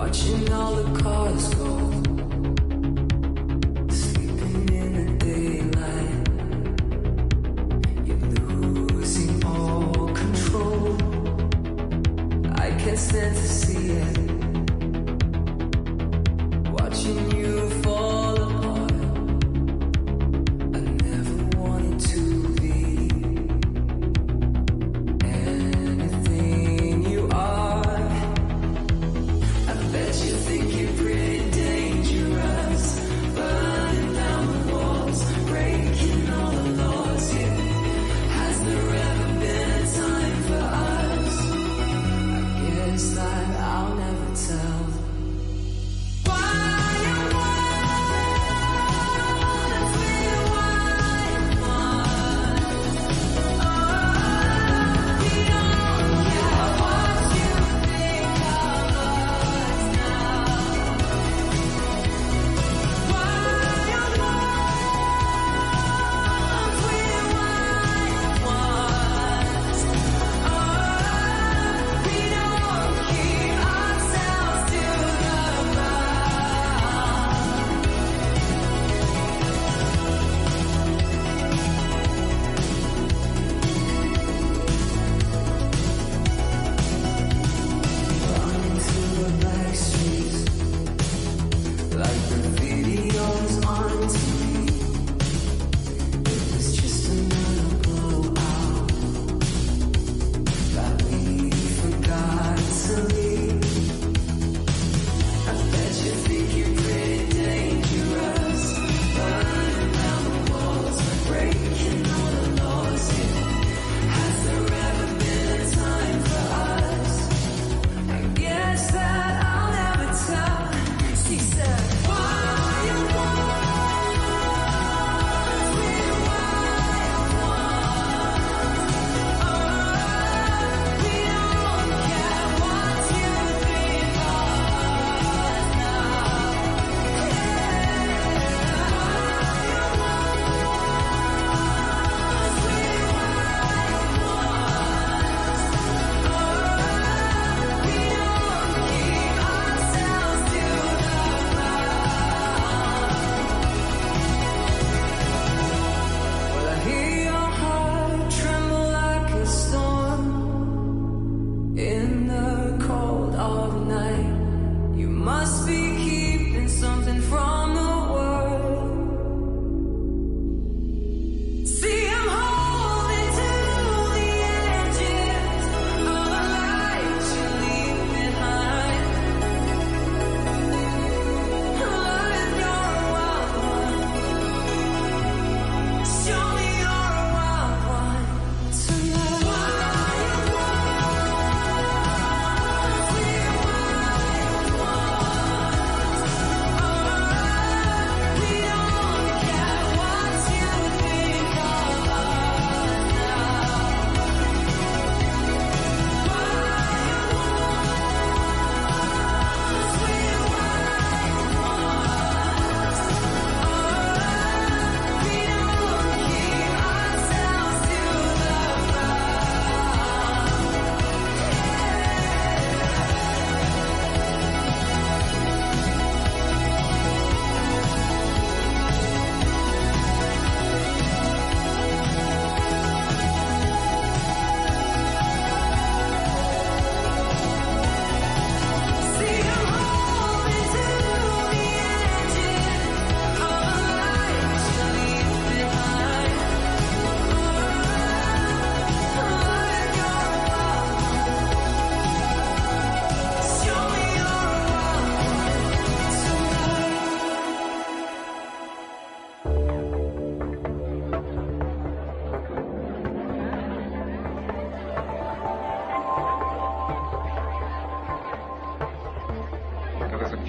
watching all the cars go, sleeping in the daylight. You're losing all control. I can't stand to see it, watching you fall apart. I never wanted to be anything you are. I bet you think you're pretty dangerous, burning down the walls, breaking all the laws. Yeah, has there ever been a time for us? I guess that I'll never tell.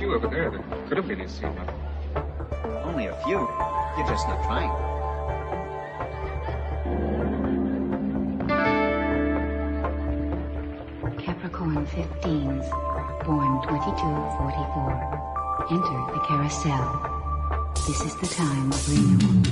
Over there that could have been his seat. Only a few. You're just not trying. Capricorn 15s, born 2244. Enter the carousel. This is the time of renewal.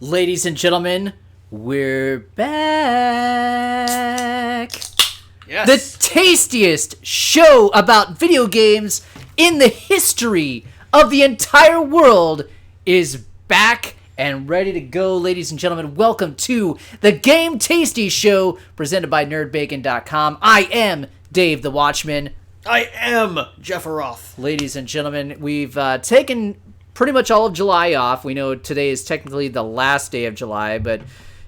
Ladies and gentlemen, we're back. Yes. The tastiest show about video games in the history of the entire world is back and ready to go, ladies and gentlemen. Welcome to the Game Tasty Show, presented by Bacon.com. I am Dave the Watchman. I am Jeff Roth. Ladies and gentlemen, we've taken pretty much all of July off. We know today is technically the last day of July, but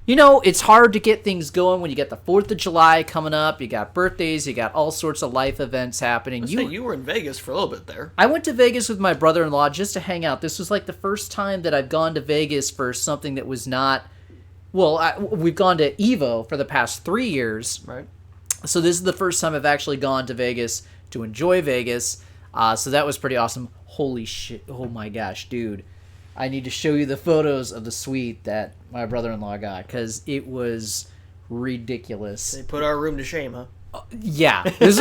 you know, it's hard to get things going when you got the 4th of July coming up, you got birthdays, you got all sorts of life events happening. You were in Vegas for a little bit there. I went to Vegas with my brother-in-law just to hang out. This was like the first time that I've gone to Vegas for something that was not, we've gone to EVO for the past 3 years. Right. So this is the first time I've actually gone to Vegas to enjoy Vegas. So that was pretty awesome. Holy shit. Oh my gosh, dude. I need to show you the photos of the suite that my brother-in-law got, because it was ridiculous. They put our room to shame, huh? Yeah. This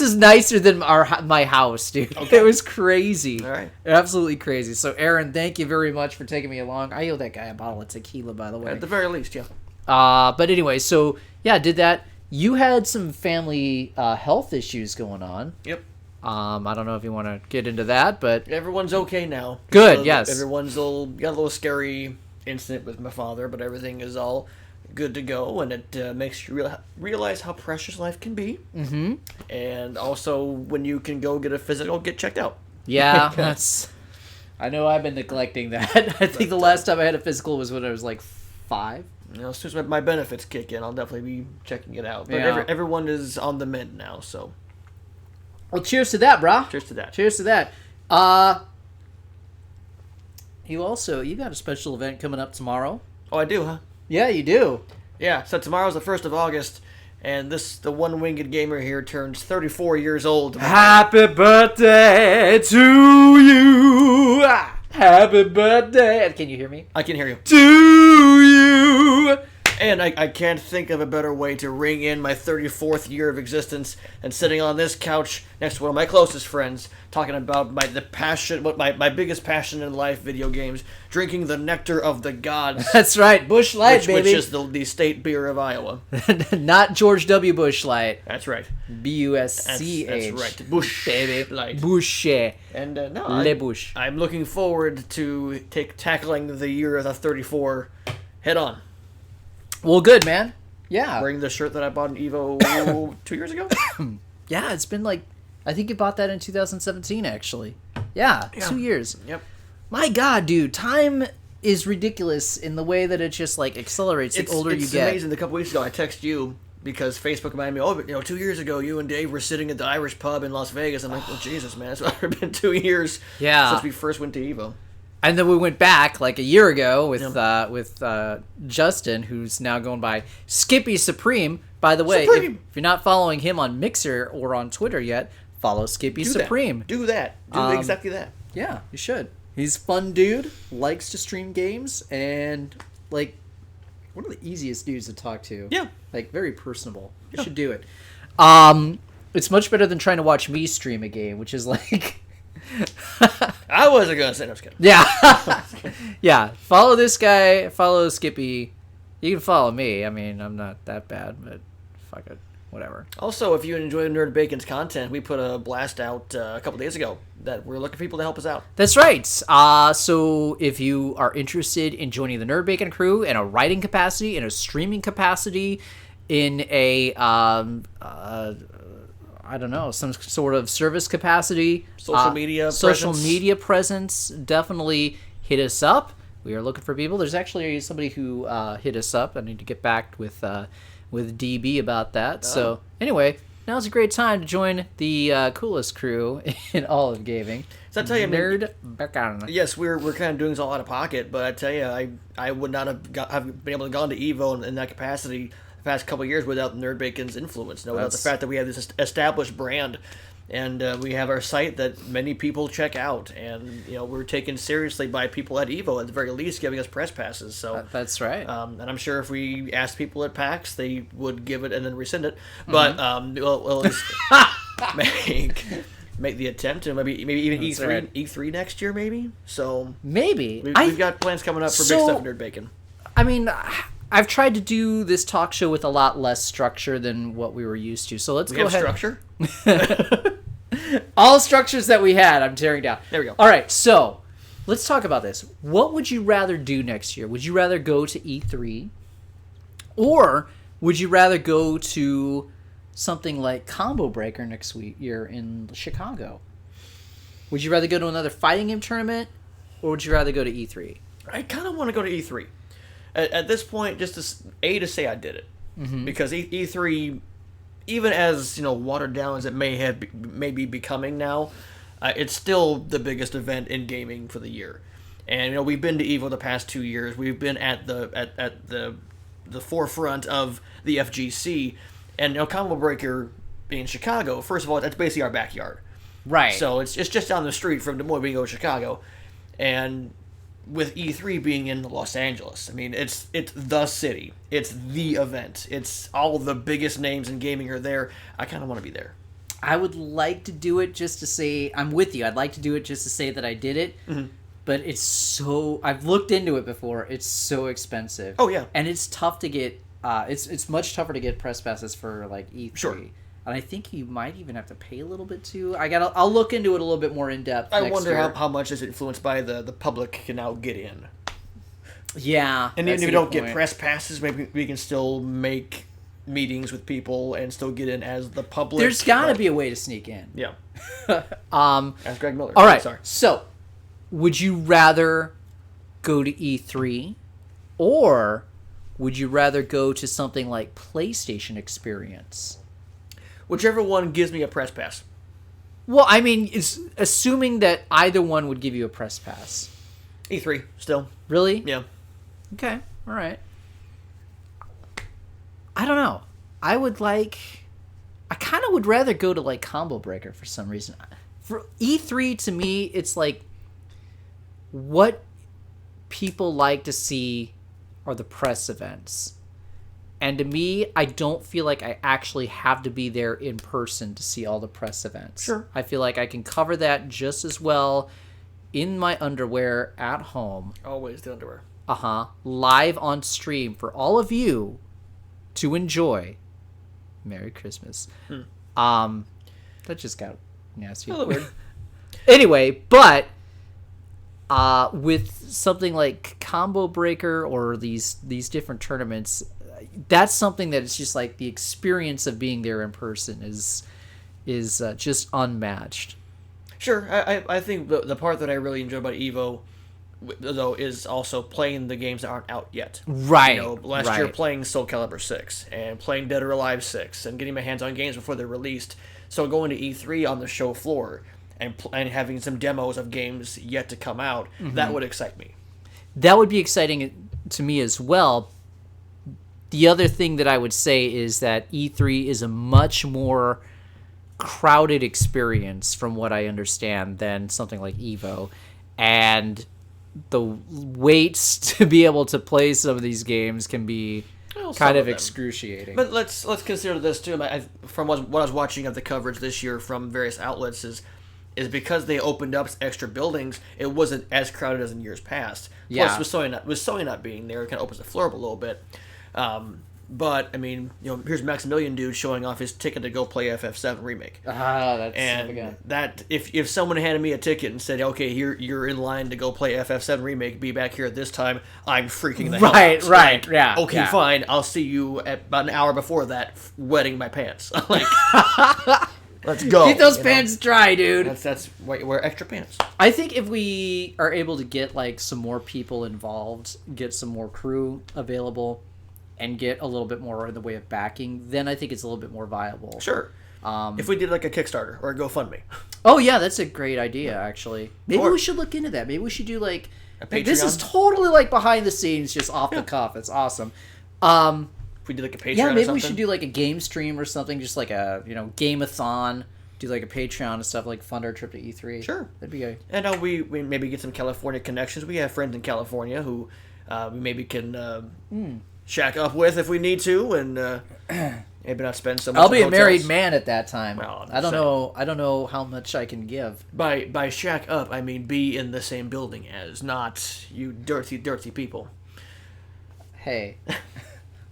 is nicer than my house, dude. Okay. It was crazy. All right. Absolutely crazy. So, Aaron, thank you very much for taking me along. I owe that guy a bottle of tequila, by the way. At the very least, yeah. But anyway, so, yeah, did that. You had some family health issues going on. Yep. I don't know if you want to get into that, but everyone's okay now. Good, yes. Everyone's got a little scary incident with my father, but everything is all good to go, and it makes you realize how precious life can be. Mm-hmm. And also when you can go get a physical, get checked out. Yeah, I know I've been neglecting that. I think the last time I had a physical was when I was like 5. You know, as soon as my benefits kick in, I'll definitely be checking it out. But yeah. Everyone is on the mend now, so. Well, cheers to that, brah. Cheers to that. Cheers to that. You got a special event coming up tomorrow. Oh, I do, huh? Yeah, you do. Yeah, so tomorrow's the 1st of August, and the one-winged gamer here turns 34 years old. Happy birthday to you. Happy birthday. Can you hear me? I can hear you. To you. And I can't think of a better way to ring in my 34th year of existence than sitting on this couch next to one of my closest friends, talking about my biggest passion in life, video games, drinking the nectar of the gods. That's right, Busch Light, baby. Which is the state beer of Iowa. Not George W. Busch Light. That's right. B-U-S-C-H. That's right. Busch, baby. Light. Busch. And Le Busch. I'm looking forward to tackling the year of the 34 head on. Well, good, man. Yeah. Wearing the shirt that I bought in EVO 2 years ago? Yeah, it's been like, I think you bought that in 2017, actually. Yeah, 2 years. Yep. My God, dude, time is ridiculous in the way that it just, like, accelerates the older you get. It's amazing. A couple weeks ago, I texted you because Facebook reminded me, 2 years ago, you and Dave were sitting at the Irish pub in Las Vegas. I'm like, oh, Jesus, man, it's already been 2 years since we first went to EVO. And then we went back like a year ago with Justin, who's now going by Skippy Supreme. By the way, if you're not following him on Mixer or on Twitter yet, follow Skippy Supreme. Do that. Do exactly that. Yeah, you should. He's a fun dude, likes to stream games, and like one of the easiest dudes to talk to. Yeah. Like very personable. You should do it. It's much better than trying to watch me stream a game, which is like I wasn't gonna say no, I was kidding. Yeah. Yeah. Follow this guy, follow Skippy. You can follow me. I mean, I'm not that bad, but fuck it. Whatever. Also, if you enjoy Nerd Bacon's content, we put a blast out a couple days ago that we're looking for people to help us out. That's right. So if you are interested in joining the Nerd Bacon crew in a writing capacity, in a streaming capacity, in a I don't know, some sort of service capacity, social media presence, definitely hit us up. We are looking for people. There's actually somebody who hit us up. I need to get back with DB about that. So anyway, now's a great time to join the coolest crew in all of gaming. So I tell you, Nerd Bacon. Yes, we're kind of doing this all out of pocket, but I tell you, I would not have been able to go to EVO in that capacity the past couple of years without Nerd Bacon's influence. Without the fact that we have this established brand, and we have our site that many people check out, and we're taken seriously by people at EVO at the very least, giving us press passes. So that's right. And I'm sure if we asked people at PAX, they would give it and then rescind it. But we'll at least make the attempt, and maybe even E3 next year, maybe. So maybe we've got plans coming up for big stuff in Nerd Bacon. I mean, I've tried to do this talk show with a lot less structure than what we were used to. So let's go ahead. Structure? All structures that we had, I'm tearing down. There we go. All right, so let's talk about this. What would you rather do next year? Would you rather go to E3? Or would you rather go to something like Combo Breaker next year in Chicago? Would you rather go to another fighting game tournament? Or would you rather go to E3? I kind of want to go to E3. At this point, just to say I did it. Mm-hmm. Because E3, even as watered down as it may be becoming now, it's still the biggest event in gaming for the year. And we've been to EVO the past 2 years. We've been at the forefront of the FGC, and Combo Breaker being Chicago. First of all, that's basically our backyard. Right. So it's just down the street from Des Moines. We can go to Chicago, and with E3 being in Los Angeles, I mean, it's the city. It's the event. It's all the biggest names in gaming are there. I kind of want to be there. I would like to do it just to say, I'm with you. I'd like to do it just to say that I did it. Mm-hmm. But it's so... I've looked into it before. It's so expensive. Oh, yeah. And it's tough to get... It's much tougher to get press passes for, like, E3. Sure. And I think you might even have to pay a little bit, too. I'll look into it a little bit more in depth I wonder how much is influenced by the public can now get in. Yeah. And even if we don't get press passes, maybe we can still make meetings with people and still get in as the public. There's got to be a way to sneak in. Yeah. As Greg Miller. All right. Sorry. So, would you rather go to E3 or would you rather go to something like PlayStation Experience? Whichever one gives me a press pass. Well, I mean, is assuming that either one would give you a press pass. E3, still. Really? Yeah. Okay. All right. I don't know. I kind of would rather go to, like, Combo Breaker for some reason. For E3, to me, it's like what people like to see are the press events. And to me, I don't feel like I actually have to be there in person to see all the press events. Sure. I feel like I can cover that just as well in my underwear at home. Always the underwear. Live on stream for all of you to enjoy. Merry Christmas. That just got nasty. A little weird. Anyway, but with something like Combo Breaker or these different tournaments, that's something that it's just like the experience of being there in person is just unmatched. Sure, I think the part that I really enjoy about EVO, though, is also playing the games that aren't out yet. Right. Last year playing Soul Calibur 6 and playing Dead or Alive 6 and getting my hands on games before they're released. So going to E3 on the show floor and having some demos of games yet to come out, that would excite me. That would be exciting to me as well. The other thing that I would say is that E3 is a much more crowded experience, from what I understand, than something like EVO. And the waits to be able to play some of these games can be kind of excruciating. But let's consider this too. From what I was watching of the coverage this year from various outlets is because they opened up extra buildings, it wasn't as crowded as in years past. Yeah. Plus, with Sony not being there, it kind of opens the floor up a little bit. But I mean, here's Maximilian dude showing off his ticket to go play FF7 remake. That's and that if someone handed me a ticket and said, "Okay, you're in line to go play FF7 remake, be back here at this time," I'm freaking the hell out. Right, yeah. Okay, yeah. fine. I'll see you at about an hour before that, wetting my pants. Like, let's go. Keep those pants dry, dude. That's why you wear extra pants. I think if we are able to get like some more people involved, get some more crew available, and get a little bit more in the way of backing, then I think it's a little bit more viable. Sure. If we did like a Kickstarter or a GoFundMe. Oh yeah, that's a great idea actually. Maybe we should look into that. Maybe we should do like a Patreon. This is totally like behind the scenes, just off the cuff. It's awesome. If we did like a Patreon, yeah, maybe or something. we should do like a game stream or something, just like a game-a-thon. Do like a Patreon and stuff, like fund our trip to E3. Sure, that'd be good. And we maybe get some California connections. We have friends in California who we maybe can shack up with if we need to, and maybe not spend so much. I'll be in a hotels. married man at that time. Well, I don't know. I don't know how much I can give. By shack up, I mean be in the same building as, not you dirty people. Hey,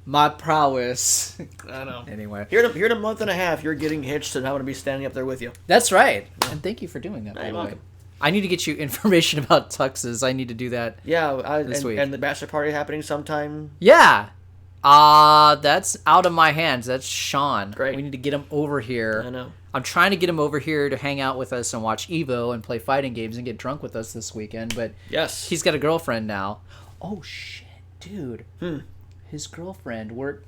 my prowess. I know. Anyway, Here in a month and a half, you're getting hitched, and I'm going to be standing up there with you. that's right. And thank you for doing that. By You're the way. welcome. I need to get you information about tuxes. I need to do that. Yeah, This week. and the bachelor party happening sometime. Yeah. That's out of my hands. That's Sean. Great. We need to get him over here. I know. I'm trying to get him over here to hang out with us and watch EVO and play fighting games and get drunk with us this weekend, but Yes. he's got a girlfriend now. Oh shit, dude. Hmm. His girlfriend worked.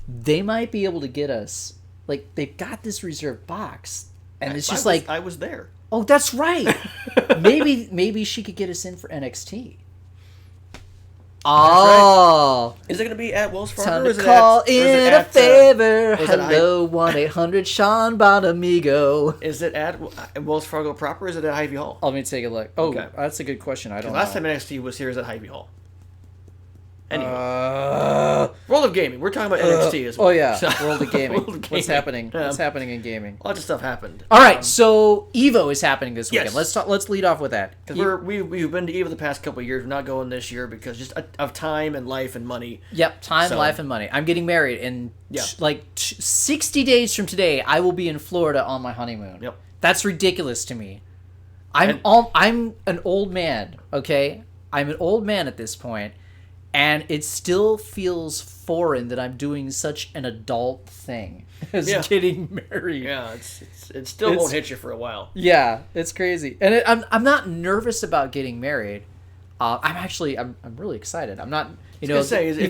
They might be able to get us. Like, they've got this reserved box, and it's just I was there. oh, that's right. maybe she could get us in for NXT. Oh, Is it going to be at Wells Fargo? time or is to it call at, or is it in a at, favor. is it Hello, 1-800 Sean Bonamigo. Is it at Wells Fargo proper? Or is it at Hy-Vee Hall? Let me take a look. Oh, Okay. that's a good question. I don't know. Last time NXT was here is at Hy-Vee Hall. Anyway, Uh, World of Gaming. We're talking about NXT as well. oh yeah, So- World of Gaming. World of What's Gaming. happening? What's happening in gaming? Lots of stuff happened. All right, so EVO is happening this weekend. Yes. Let's talk. Let's lead off with that. Because we've been to EVO the past couple of years. We're not going this year because just of time and life and money. Yep, time, So- life, and money. I'm getting married, and Yeah. 60 days from today, I will be in Florida on my honeymoon. Yep. That's ridiculous to me. And- I'm an old man. Okay, I'm an old man at this point, and it still feels foreign that I'm doing such an adult thing as Yeah. getting married. Yeah, it still It's- won't hit you for a while. Yeah, it's crazy, and I'm not nervous about getting married. I'm really excited. I'm not, you know, gonna say, you've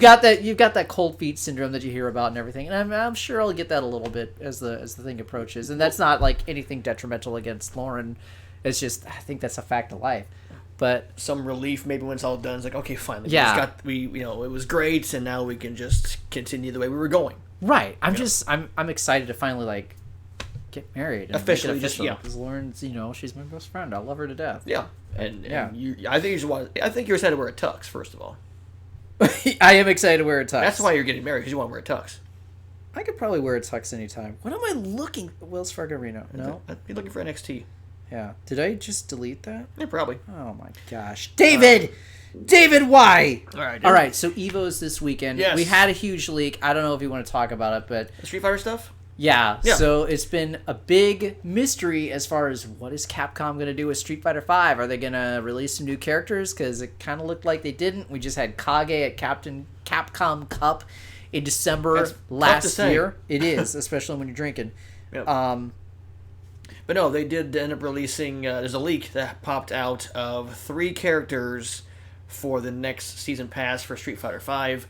got that cold feet syndrome that you hear about and everything, and I'm sure I'll get that a little bit as the thing approaches, and that's not like anything detrimental against Lauren. It's just I think that's a fact of life, but Some relief maybe when it's all done. It's like, okay, finally. Yeah. It was great, and now we can just continue the way we were going. right, I'm excited to finally like get married and Officially, make it just- official, yeah. because Lauren's, you know, she's my best friend. I love her to death. Yeah. And Yeah. I think you're excited to wear a tux, first of all. I am excited to wear a tux. That's why you're getting married, because you want to wear a tux. I could probably wear a tux anytime. What am I looking? Wells Fargo Arena. No. I'd be looking for NXT. Yeah. Did I just delete that? Yeah, probably. Oh my gosh. David! David, why? All right. All right, so EVO's this weekend. Yes. We had a huge leak. I don't know if you want to talk about it, but The Street Fighter stuff? yeah. Yeah. So it's been a big mystery as far as what is Capcom going to do with Street Fighter V? Are they going to release some new characters? Because it kind of looked like they didn't. We just had Kage at Capcom Cup in December That's tough to last say. year. It is, especially when you're drinking. Yep. But no, they did end up releasing. There's a leak that popped out of 3 characters for the next season pass for Street Fighter V.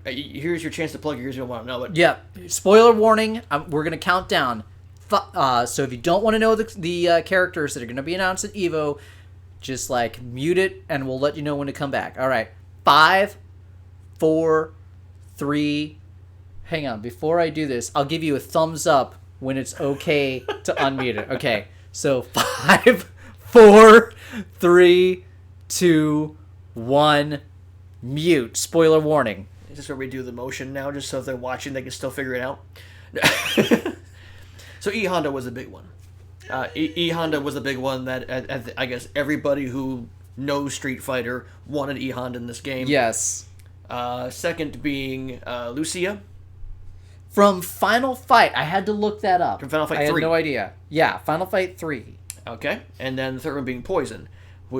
Here's your chance to plug your ears if you don't want to know it. yeah, spoiler warning. We're gonna count down. So if you don't want to know the characters that are gonna be announced at EVO, just like mute it, and we'll let you know when to come back. All right, 5, 4, 3. Hang on. Before I do this, I'll give you a thumbs up when it's okay to unmute it. Okay. So 5, 4, 3, 2, 1. Mute. Spoiler warning. Is this where we do the motion now, just so if they're watching, they can still figure it out? So E Honda was a big one. E Honda was the big one that I guess everybody who knows Street Fighter wanted E Honda in this game. Yes. Second being Lucia. From Final Fight. I had to look that up. From Final Fight I had 3. no idea. Yeah, Final Fight 3. Okay, and then the third one being Poison,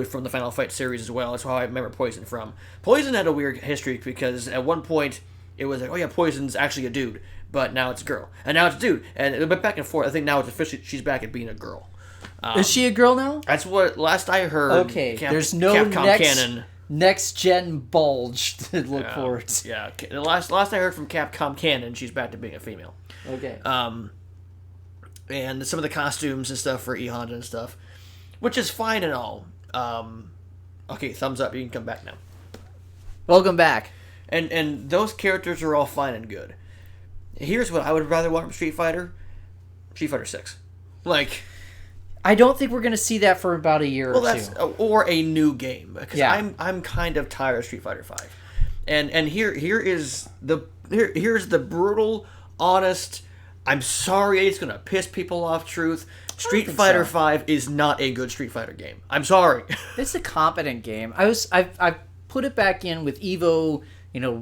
from the Final Fight series as well. That's how I remember Poison from. Poison had a weird history because at one point it was like, oh yeah, Poison's actually a dude, but now it's a girl, and now it's a dude, and it went back and forth. I think now it's officially she's back at being a girl. Is she a girl now? That's what last I heard. Okay, there's no Capcom next gen bulge to look canon. forward to. Yeah, the last I heard from Capcom canon, she's back to being a female. Okay. And some of the costumes and stuff for E Honda and stuff, which is fine and all. Okay, thumbs up. You can come back now. Welcome back. And those characters are all fine and good. Here's what I would rather want from Street Fighter: Street Fighter 6. Like, I don't think we're gonna see that for about a year well, or that's two. or a new game, because Yeah. I'm kind of tired of Street Fighter 5. And here's the brutal, honest. I'm sorry, it's gonna piss people off. Truth, Street think Fighter so. V is not a good Street Fighter game. I'm sorry. It's a competent game. I put it back in with EVO,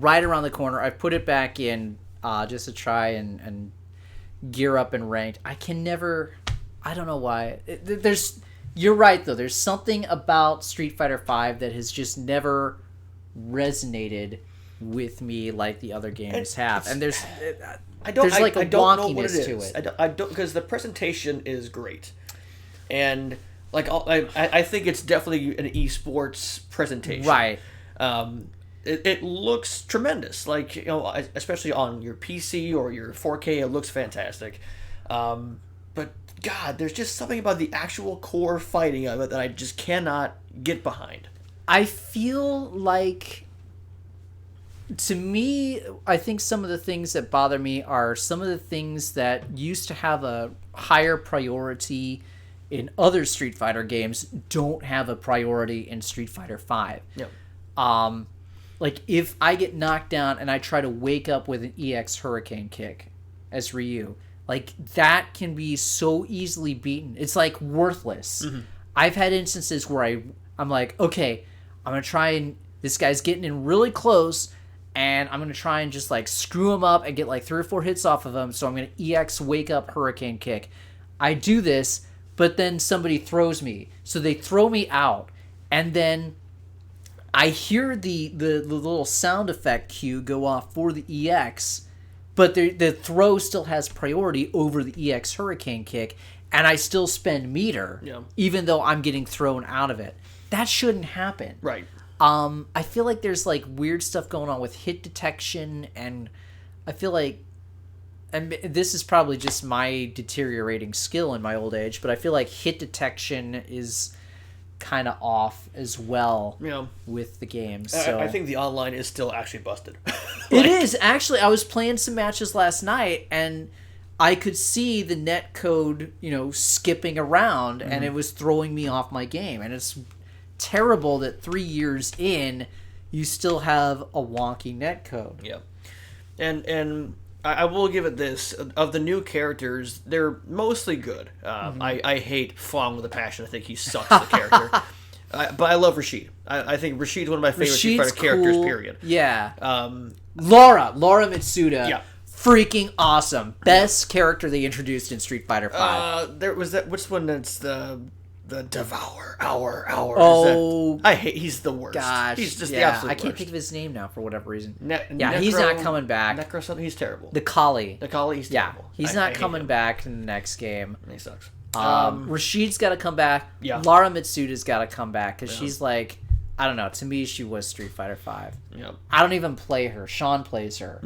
right around the corner. I put it back in just to try and gear up in ranked. I don't know why. You're right though. There's something about Street Fighter V that has just never resonated with me like the other games have. And there's I don't know what it wonkiness is. to it. I don't because the presentation is great, and I think it's definitely an esports presentation. Right. It looks tremendous. Especially on your PC or your 4K, it looks fantastic. But God, there's just something about the actual core fighting of it that I just cannot get behind. I feel like, to me, I think some of the things that bother me are some of the things that used to have a higher priority in other Street Fighter games don't have a priority in Street Fighter V. Yep. Like, if I get knocked down and I try to wake up with an EX Hurricane kick as Ryu, like, that can be so easily beaten. It's, like, worthless. Mm-hmm. I've had instances where I'm like, okay, I'm going to try and... This guy's getting in really close, and I'm going to try and just, like, screw him up and get, like, 3 or 4 hits off of him, so I'm going to EX wake up Hurricane kick. I do this, but then somebody throws me. So they throw me out, and then... I hear the little sound effect cue go off for the EX, but the throw still has priority over the EX Hurricane kick, and I still spend meter, even though I'm getting thrown out of it. That shouldn't happen. Right. I feel like there's like weird stuff going on with hit detection, and I feel like, and this is probably just my deteriorating skill in my old age, but I feel like hit detection is kind of off as well with the game. So I think the online is still actually busted. It is actually. I was playing some matches last night and I could see the net code, skipping around, and it was throwing me off my game. And it's terrible that 3 years in you still have a wonky net code. Yeah. And I will give it this. Of the new characters, they're mostly good. I hate Fong with a passion. I think he sucks as a character. But I love Rashid. I think Rashid's one of my favorite Street Fighter characters, period. Yeah. Laura Mitsuda. Yeah. Freaking awesome. Best character they introduced in Street Fighter V. There was that. Which one? That's the Devour Hour. Oh, he's the worst. Gosh, he's just the absolute worst. I can't think of his name now for whatever reason. He's Necro, not coming back. Necro something. He's terrible. The Kali, he's terrible. He's not coming back in the next game. He sucks. Rashid's got to come back. Yeah. Laura Mitsuda's got to come back because she's like, I don't know. To me, she was Street Fighter V. Yep. I don't even play her. Sean plays her,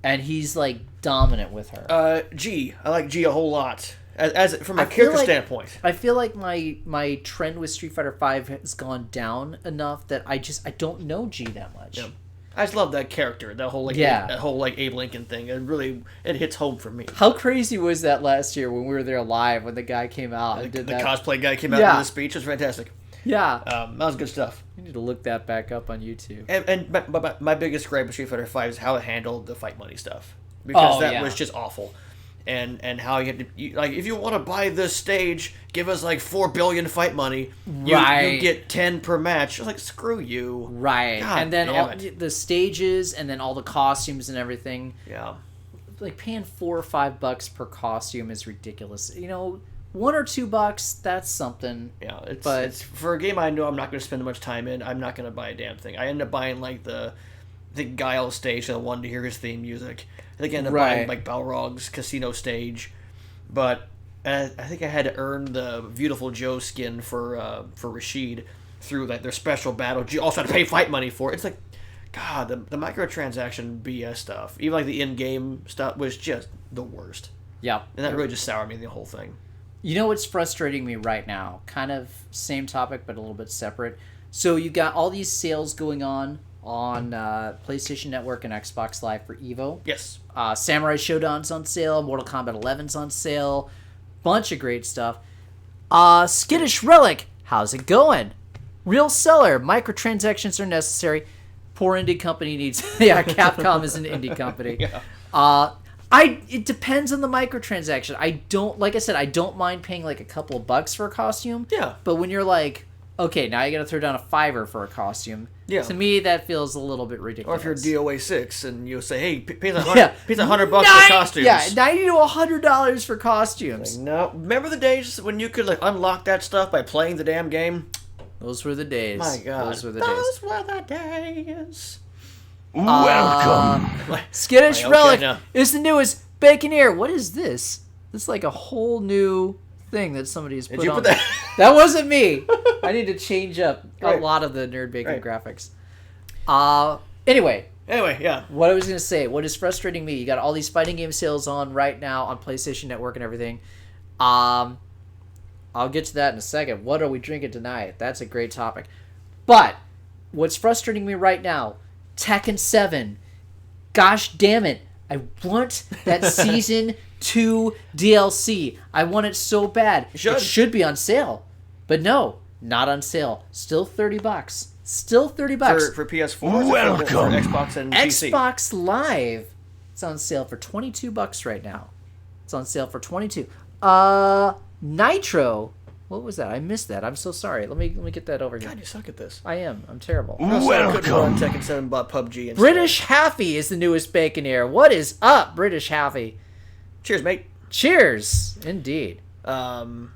and he's like dominant with her. G. I like G a whole lot. As from a character standpoint, I feel like my trend with Street Fighter V has gone down enough that I don't know G that much. Yeah. I just love that character, that whole Abe Lincoln thing. It hits home for me. How crazy was that last year when we were there live when the guy came out and did the that cosplay guy came out and did the speech? It was fantastic. Yeah, that was good stuff. You need to look that back up on YouTube. And my biggest gripe with Street Fighter V is how it handled the fight money stuff, because that was just awful. And how you had to, like, if you want to buy this stage, give us like 4 billion fight money. You get 10 per match. Like, screw you. Right. God, and then all the stages and then all the costumes and everything. Yeah. Like, paying $4 or $5 per costume is ridiculous. $1 or $2, that's something. Yeah. It's for a game I know I'm not going to spend much time in. I'm not going to buy a damn thing. I end up buying like the Guile stage. I wanted to hear his theme music. I think I ended up buying like Balrog's casino stage, but I think I had to earn the Beautiful Joe skin for Rashid through like their special battle. You also had to pay fight money for it. It's like, God, the microtransaction BS stuff, even like the in-game stuff, was just the worst. Yeah, and that really just soured me the whole thing. You know what's frustrating me right now? Kind of same topic, but a little bit separate. So you got all these sales going on PlayStation Network and Xbox Live for EVO. Yes. Samurai Shodown's on sale. Mortal Kombat 11's on sale. Bunch of great stuff. Skittish Relic, how's it going? Real seller. Microtransactions are necessary. Poor indie company needs... Yeah, Capcom is an indie company. Yeah. It depends on the microtransaction. Like I said, I don't mind paying like a couple of bucks for a costume. Yeah. But when you're like, okay, now you got to throw down a $5 for a costume. Yeah. To me, that feels a little bit ridiculous. Or if you're DOA 6 and you say, hey, pays $100 $100 for costumes. Yeah, $90 to $100 for costumes. Like, no. Remember the days when you could like unlock that stuff by playing the damn game? Those were the days. My God. Those were the days. Welcome. Skittish Okay, Relic no. is the newest Baconeer. What is this? This is like a whole new thing that somebody's put Did you on. put that? That wasn't me. I need to change up a Right. lot of the Nerd Bacon Right. graphics. Anyway, Yeah. what I was going to say, what is frustrating me, you got all these fighting game sales on right now on PlayStation Network and everything. I'll get to that in a second. What are we drinking tonight? That's a great topic. But what's frustrating me right now, Tekken 7. Gosh damn it. I want that Season 2 DLC. I want it so bad. You should. It should be on sale. But no, not on sale. Still $30. Still $30. For PS4? Welcome. For Xbox and PC? Xbox Live. It's on sale for $22 right now. It's on sale for $22. Nitro. What was that? I missed that. I'm so sorry. Let me get that over here. God, you suck at this. I am. I'm terrible. Also, I couldn't run Tekken 7 but PUBG instead. British Haffy is the newest Baconeer. What is up, British Haffy? Cheers, mate. Cheers. Indeed. Those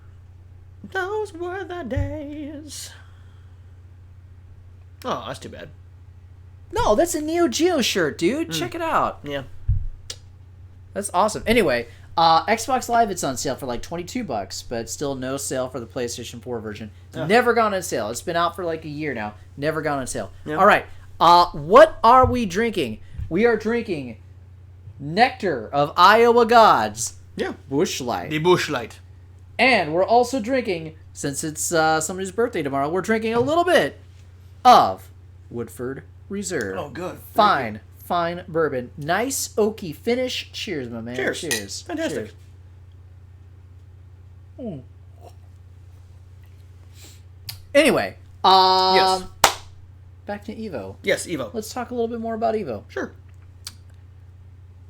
were the days. Oh, that's too bad. No, that's a Neo Geo shirt, dude. Check it out. Yeah. That's awesome. Anyway, Xbox Live, it's on sale for like $22, but still no sale for the PlayStation 4 version. It's never gone on sale. It's been out for like a year now. Never gone on sale. Yeah. All right. What are we drinking? We are drinking Nectar of Iowa Gods. Yeah. Busch Light. The Busch Light. And we're also drinking, since it's somebody's birthday tomorrow, we're drinking a little bit of Woodford Reserve. Oh, good. Fine bourbon. Nice oaky finish. Cheers, my man. Cheers. Cheers. Fantastic. Cheers. Anyway, Yes. back to EVO. Yes, EVO. Let's talk a little bit more about EVO. Sure.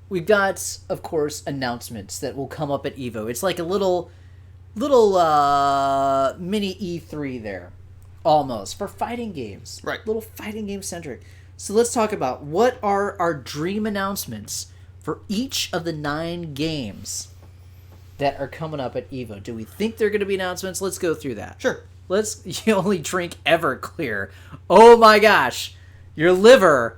We've got, of course, announcements that will come up at EVO. It's like a little mini E3 there, almost, for fighting games. Right. Little fighting game centric. So let's talk about what are our dream announcements for each of the 9 games that are coming up at EVO. Do we think they're going to be announcements? Let's go through that. Sure. You only drink Everclear. Oh my gosh. Your liver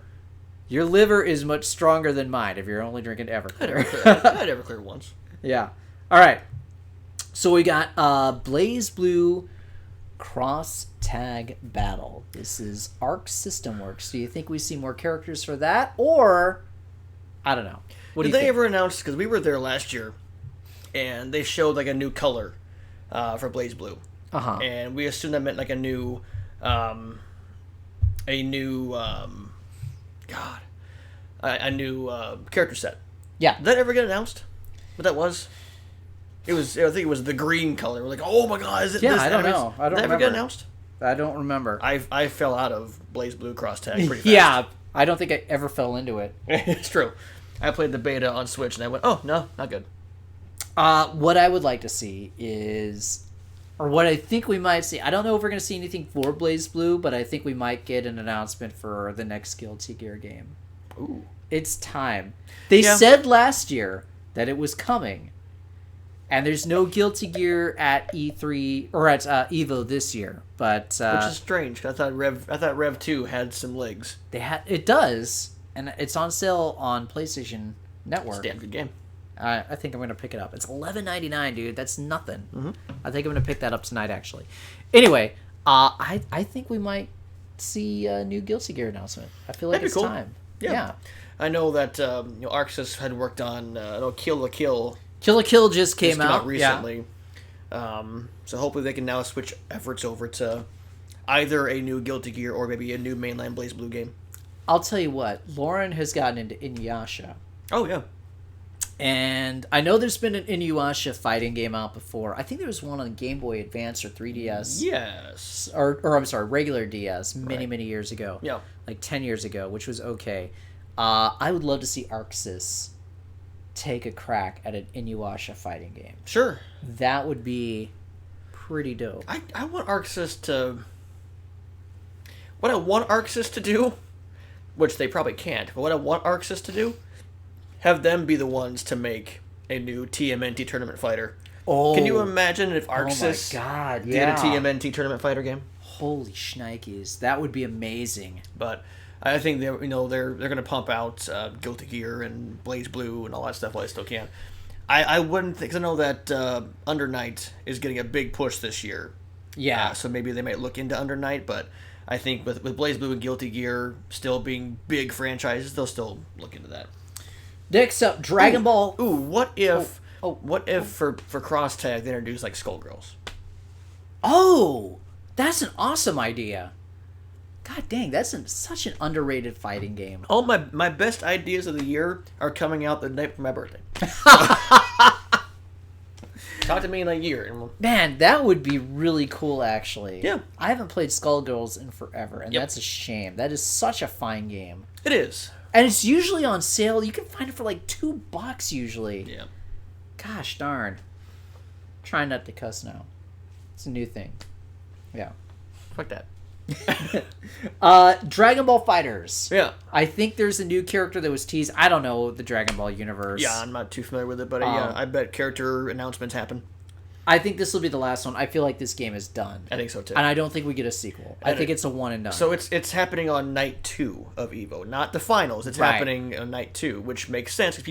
is much stronger than mine if you're only drinking Everclear. I had Everclear once. Yeah. All right. So we got Blaze Blue Cross Tag Battle. This is Arc System Works. Do you think we see more characters for that, or I don't know? What do Did you they think? ever announce? Because we were there last year, and they showed like a new color for Blaze Blue, and we assumed that meant like a new character set. Yeah. Did that ever get announced? What that was? I think it was the green color. We're like, oh my god, is it? Yeah, this? I don't know. I don't Did that ever remember. get announced? I don't remember. I fell out of Blaze Blue Cross Tag pretty fast. Yeah, I don't think I ever fell into it. It's true. I played the beta on Switch and I went, oh no, not good. What I would like to see is, or what I think we might see, I don't know if we're going to see anything for Blaze Blue, but I think we might get an announcement for the next Guilty Gear game. Ooh. It's time. They Yeah. said last year that it was coming, and there's no Guilty Gear at E3 or at EVO this year. But Which is strange. 'Cause I thought Rev 2 had some legs. it does, and it's on sale on PlayStation Network. It's a damn good game. I think I'm going to pick it up. It's $11.99, dude. That's nothing. Mm-hmm. I think I'm going to pick that up tonight, actually. Anyway, I think we might see a new Guilty Gear announcement. I feel like That'd be it's cool. time. Yeah. I know that Arxis had worked on Kill la Kill. Kill la Kill just Just came out recently. So hopefully they can now switch efforts over to either a new Guilty Gear or maybe a new mainline Blaze Blue game. I'll tell you what. Lauren has gotten into Inuyasha. Oh, yeah. And I know there's been an Inuyasha fighting game out before. I think there was one on Game Boy Advance or 3DS. Yes. Or I'm sorry, regular DS many, Right. many years ago. Yeah. Like 10 years ago, which was okay. I would love to see Arxis take a crack at an Inuyasha fighting game. Sure. That would be pretty dope. I want ArcSys to... What I want ArcSys to do, which they probably can't, but what I want ArcSys to do, have them be the ones to make a new TMNT tournament fighter. Oh. Can you imagine if ArcSys Oh my God, did yeah. a TMNT tournament fighter game? Holy shnikes. That would be amazing. But I think they're going to pump out Guilty Gear and Blaze Blue and all that stuff while they still can. I wouldn't think... Cause I know that Under Night is getting a big push this year. Yeah. So maybe they might look into Under Night, but I think with Blaze Blue and Guilty Gear still being big franchises, they'll still look into that. Next up, Dragon Ball. Ooh, what if for Cross Tag they introduce like Skullgirls? Oh, that's an awesome idea. God dang, that's such an underrated fighting game. All my best ideas of the year are coming out the night before my birthday. Talk to me in a year. And Man, that would be really cool, actually. Yeah. I haven't played Skullgirls in forever, and Yep. that's a shame. That is such a fine game. it is. And it's usually on sale. You can find it for like $2 usually. Yeah. Gosh darn. Try not to cuss now. It's a new thing. Yeah. Fuck that. Dragon Ball Fighters. Yeah. I think there's a new character that was teased. I don't know the Dragon Ball universe. Yeah, I'm not too familiar with it, but yeah, I bet character announcements happen. I think this will be the last one. I feel like this game is done. I think so too. And I don't think we get a sequel. I think it's a one and done. So it's happening on night 2 of EVO, not the finals. It's Right. happening on night 2, which makes sense because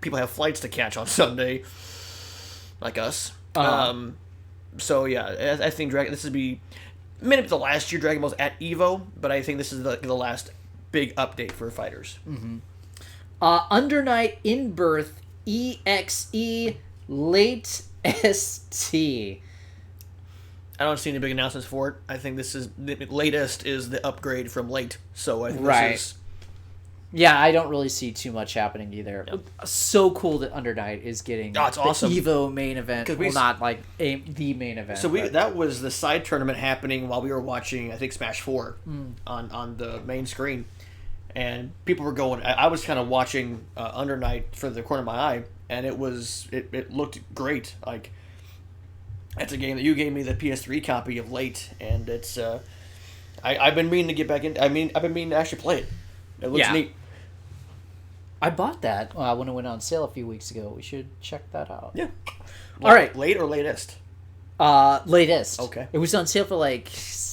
people have flights to catch on Sunday, like us. So yeah, I think this would be maybe the last year Dragon Ball's at EVO, but I think this is the last big update for fighters. Under Night in Birth EXE Late ST. I don't see any big announcements for it. I think this is the latest is the upgrade from late. So I think Right. this is Yeah, I don't really see too much happening either. So cool that Under Night is getting Oh, it's awesome. the EVO main event. 'Cause we Well, not like the main event. So but- that was the side tournament happening while we were watching, I think, Smash 4 on the main screen, and people were going. I was kind of watching Under Night for the corner of my eye, and it looked great. Like it's a game that you gave me the PS3 copy of late, and it's I've been meaning to get back in. I've been meaning to actually play it. It looks Yeah. neat. I bought that when it went on sale a few weeks ago. We should check that out. Yeah. All right. Late or latest? Latest. Okay. It was on sale for like,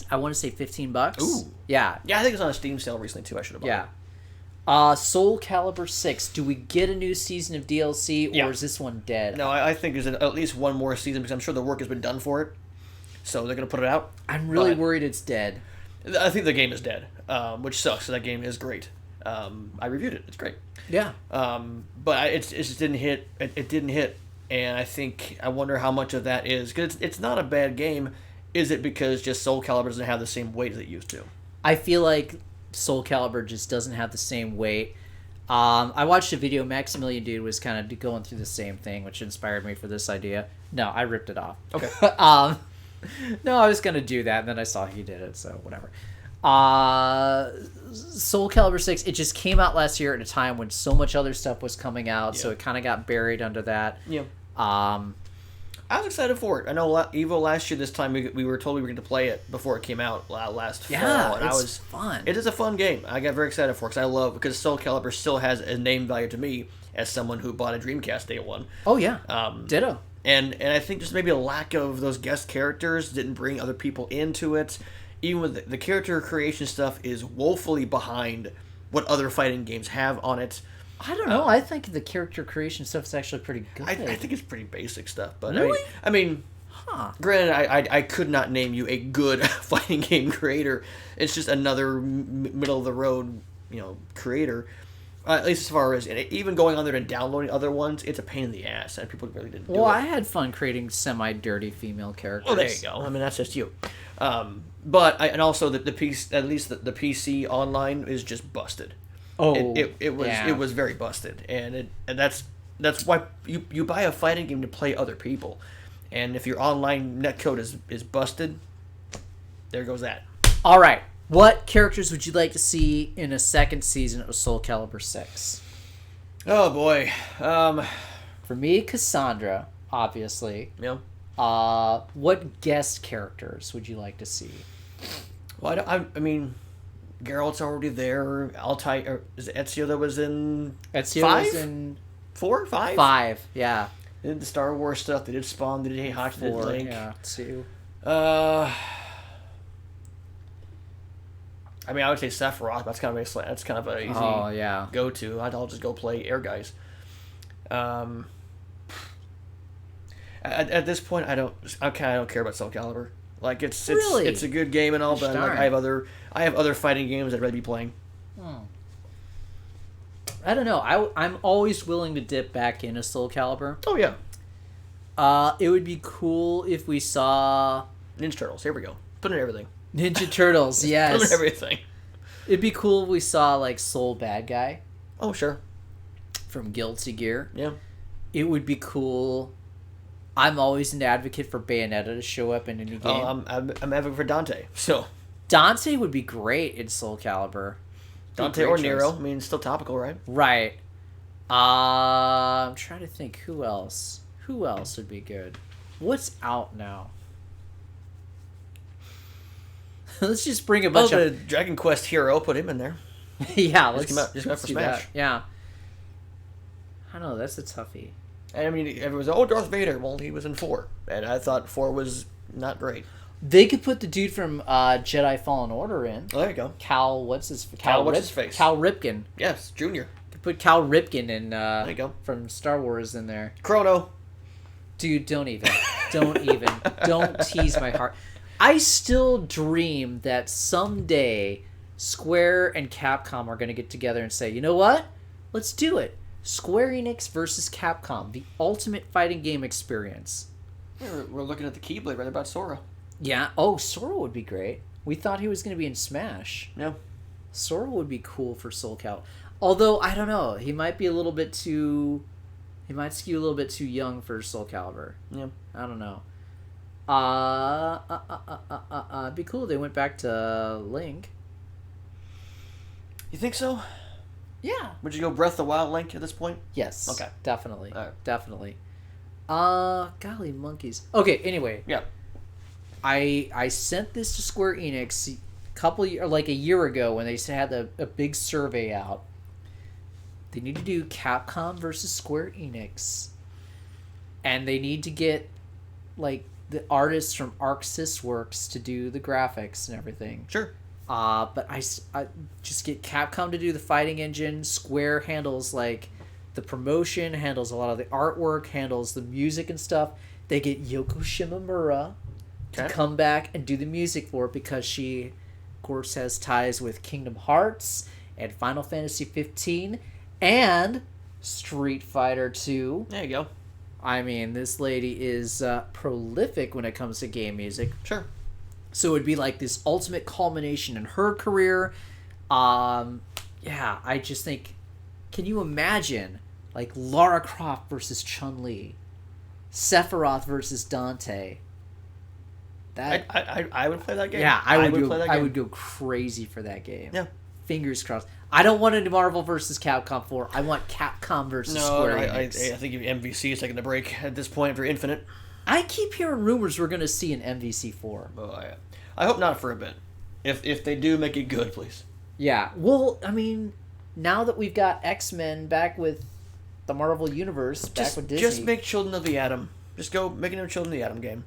I want to say $15. Ooh. Yeah. Yeah, I think it's on a Steam sale recently too. I should have bought Yeah. it. Soul Calibur 6. Do we get a new season of DLC, or Yeah. is this one dead? No, I think there's at least one more season because I'm sure the work has been done for it. So they're going to put it out. I'm really But worried it's dead. I think the game is dead, which sucks. That game is great. I reviewed it. It's great. Yeah. But it just didn't hit. It didn't hit. And I wonder how much of that is. Because it's not a bad game. Is it because just Soul Calibur doesn't have the same weight as it used to? I feel like Soul Calibur just doesn't have the same weight. I watched a video. Maximilian Dude was kind of going through the same thing, which inspired me for this idea. No, I ripped it off. Okay. No, I was gonna do that, and then I saw he did it, so whatever. Soul Calibur 6, it just came out last year at a time when so much other stuff was coming out, so Yeah. it kind of got buried under that. Yeah. Um, I was excited for it. I know EVO last year, this time we were told we were going to play it before it came out last yeah, fall. And it's fun. It is a fun game. I got very excited for it because Soul Calibur still has a name value to me as someone who bought a Dreamcast day one. Oh yeah, ditto. And I think just maybe a lack of those guest characters didn't bring other people into it. Even with the character creation stuff is woefully behind what other fighting games have on it. I don't know. I think the character creation stuff is actually pretty good. I think it's pretty basic stuff. But Really? I mean granted, I could not name you a good fighting game creator. It's just another middle of the road, creator. At least as far as even going on there and downloading other ones, it's a pain in the ass, and people really didn't do Well, it. I had fun creating semi-dirty female characters. Well, there you go. I mean, that's just you. And also the PC, at least the PC online is just busted. Oh, It was very busted, and that's why you buy a fighting game to play other people, and if your online netcode is busted, there goes that. All right. What characters would you like to see in a second season of Soul Calibur 6? Oh boy. For me, Cassandra, obviously. Yeah. What guest characters would you like to see? Well, I mean, Geralt's already there. Altai, or is it Ezio that was in Ezio five? was in 4, 5? 5, yeah. They did the Star Wars stuff. They did Spawn. They did Heihachi. They did 4, Link. yeah. 2. I mean, I would say Sephiroth. That's kind of an easy Yeah. go-to. I'll just go play Air Guys. At this point, I don't care about Soul Calibur. Like it's a good game and all, but like, I have other fighting games I'd rather be playing. I don't know. I'm always willing to dip back into Soul Calibur. Oh yeah, It would be cool if we saw Ninja Turtles. Here we go. Put in everything. Ninja Turtles. Yes, Put in everything. It'd be cool if we saw like Soul Bad Guy Oh sure. from Guilty Gear. Yeah. It would be cool. I'm always an advocate for Bayonetta to show up in any game. Oh, I'm advocating for Dante. So Dante would be great in Soul Calibur. Dante or Nero. I mean, it's still topical, right? Right. I'm trying to think who else. Who else would be good? What's out now? Let's just bring a bunch The of Dragon Quest hero. Put him in there. yeah. Let's Just came out for do Smash. that. Yeah. I don't know. That's a toughie. And I mean, everyone's Darth Vader. Well, he was in 4, and I thought 4 was not great. They could put the dude from Jedi Fallen Order in. Oh, there you go. Cal, what's his face? Cal Ripken. Yes, Junior. Could put Cal Ripken in. There you go. From Star Wars in there. Chrono. Dude, don't even. Don't tease my heart. I still dream that someday Square and Capcom are going to get together and say, you know what? Let's do it. Square Enix versus Capcom, the ultimate fighting game experience. We're looking at the Keyblade right about Sora. Yeah. Oh, Sora would be great. We thought he was going to be in Smash. Yeah. Sora would be cool for Soul Calibur. Although, I don't know. He might be a little bit too... He might skew a little bit too young for Soul Calibur. Yeah. I don't know. It'd be cool if they went back to Link. You think so? Yeah. Would you go Breath of the Wild Link at this point? Yes. Okay. Definitely. All right. Definitely. Golly monkeys. Okay, anyway. Yeah. I sent this to Square Enix a year ago when they had a big survey out. They need to do Capcom versus Square Enix. And they need to get like the artists from Arc Sys Works to do the graphics and everything. Sure. But I just get Capcom to do the fighting engine. Square handles like the promotion, handles a lot of the artwork, handles the music and stuff. They get Yoko Shimomura to come back and do the music for it because she, of course, has ties with Kingdom Hearts and Final Fantasy 15 and Street Fighter 2. There you go. I mean, this lady is prolific when it comes to game music. Sure. So it would be like this ultimate culmination in her career. Yeah, I just think, can you imagine like Lara Croft versus Chun-Li, Sephiroth versus Dante? That I would play that game. yeah, I would play that game. I would go crazy for that game. Yeah. Fingers crossed. I don't want a Marvel versus Capcom 4. I want Capcom versus Square Enix. I think MVC is taking a break at this point for Infinite. I keep hearing rumors we're going to see an MVC 4. Oh, yeah. I hope not for a bit. If they do, make it good, please. Yeah. Well, I mean, now that we've got X-Men back with the Marvel Universe, back with Disney. Just make Children of the Atom. Just go make another Children of the Atom game.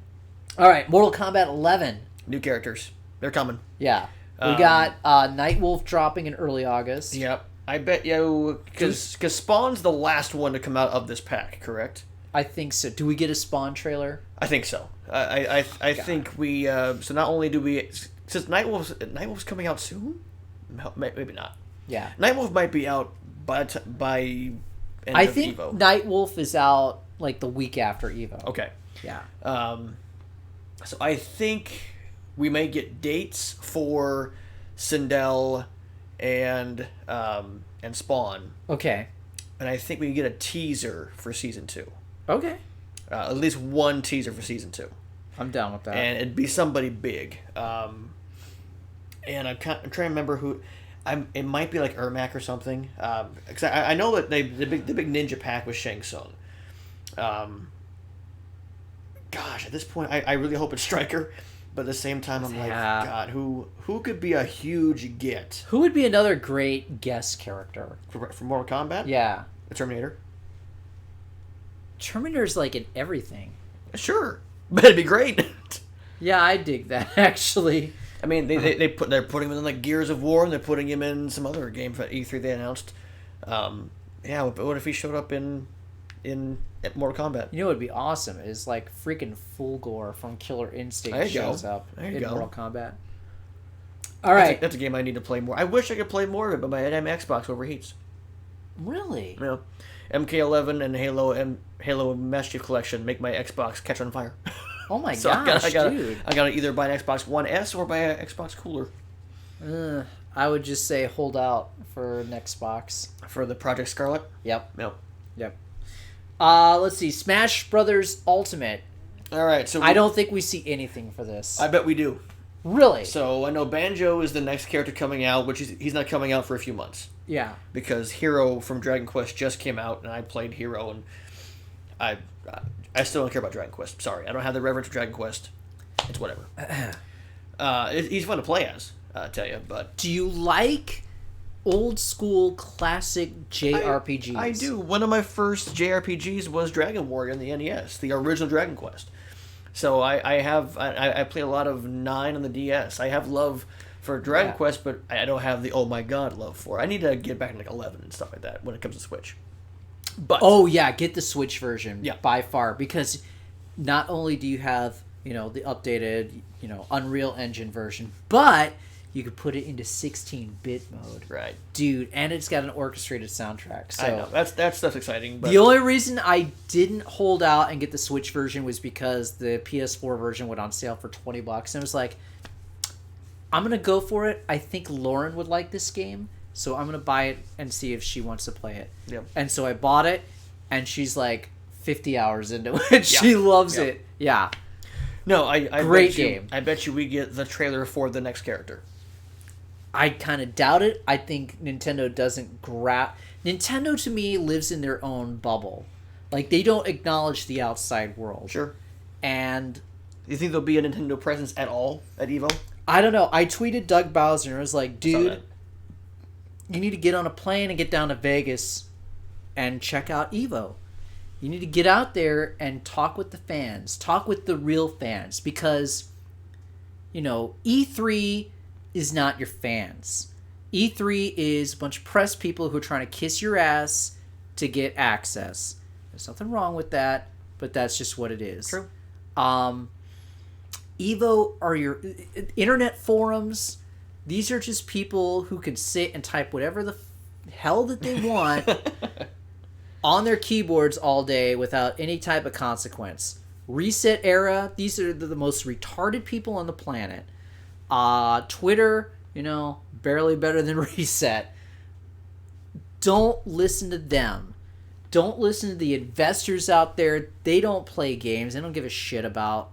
All right, Mortal Kombat 11. New characters. They're coming. Yeah. We got Nightwolf dropping in early August. Yep. I bet you... Because Spawn's the last one to come out of this pack, correct? I think so. Do we get a Spawn trailer? I think so. I think we... so not only do we... Since Nightwolf's coming out soon? No, maybe not. Yeah. Nightwolf might be out by end I of think EVO. Nightwolf is out like the week after EVO. Okay. Yeah. So I think we may get dates for Sindel and Spawn, Okay. and I think we can get a teaser for season 2. Okay. At least one teaser for season 2, I'm down with that. and it'd be somebody big. And I'm trying to remember who. It might be like Ermac or something. Because I know that the big ninja pack was Shang Tsung. Gosh, at this point, I really hope it's Stryker. But at the same time, I'm like, God, who could be a huge get? Who would be another great guest character? For Mortal Kombat? Yeah. The Terminator? Terminator's like in everything. Sure. But it'd be great. Yeah, I dig that, actually. I mean, they're putting him in like Gears of War, and they're putting him in some other game for E3 they announced. Yeah, but what if he showed up in Mortal Kombat? You know what would be awesome is like freaking Fulgore from Killer Instinct shows up in Mortal Kombat. All right. That's a game I need to play more. I wish I could play more of it, but my Xbox overheats. Really? Yeah. MK11 and Halo Master Chief Collection make my Xbox catch on fire. Oh my So gosh, dude! I gotta either buy an Xbox One S or buy an Xbox cooler. I would just say hold out for an Xbox. For the Project Scarlet? Yep. Yep. Let's see. Smash Brothers Ultimate. All right, so I don't think we see anything for this. I bet we do. Really? So I know Banjo is the next character coming out, which he's not coming out for a few months. Yeah. Because Hero from Dragon Quest just came out, and I played Hero, and I still don't care about Dragon Quest. Sorry, I don't have the reverence for Dragon Quest. It's whatever. He's fun to play as, I tell you. But do you like old school classic JRPGs? I do. One of my first JRPGs was Dragon Warrior on the NES, the original Dragon Quest. So I play a lot of 9 on the DS. I have love for Dragon Quest, but I don't have the oh my god love for it. I need to get back in like 11 and stuff like that when it comes to Switch. But get the Switch version by far, because not only do you have the updated Unreal Engine version, but you could put it into 16-bit mode, right, dude, and it's got an orchestrated soundtrack. So I know that stuff's exciting. But the only reason I didn't hold out and get the Switch version was because the PS4 version went on sale for $20, and I was like, I'm gonna go for it. I think Lauren would like this game. So I'm going to buy it and see if she wants to play it. Yep. And so I bought it, and she's like 50 hours into it. She loves it. Yeah. No, I Great bet you, game. I bet you we get the trailer for the next character. I kind of doubt it. I think Nintendo doesn't Nintendo, to me, lives in their own bubble. Like, they don't acknowledge the outside world. Sure. And do you think there'll be a Nintendo presence at all at EVO? I don't know. I tweeted Doug Bowser, and I was like, dude, you need to get on a plane and get down to Vegas and check out EVO. You need to get out there and talk with the fans. Talk with the real fans. Because, E3 is not your fans. E3 is a bunch of press people who are trying to kiss your ass to get access. There's nothing wrong with that, but that's just what it is. True. EVO are your internet forums. These are just people who can sit and type whatever the hell that they want on their keyboards all day without any type of consequence. Reset Era, these are the most retarded people on the planet. Twitter, barely better than Reset. Don't listen to them. Don't listen to the investors out there. They don't play games. They don't give a shit about,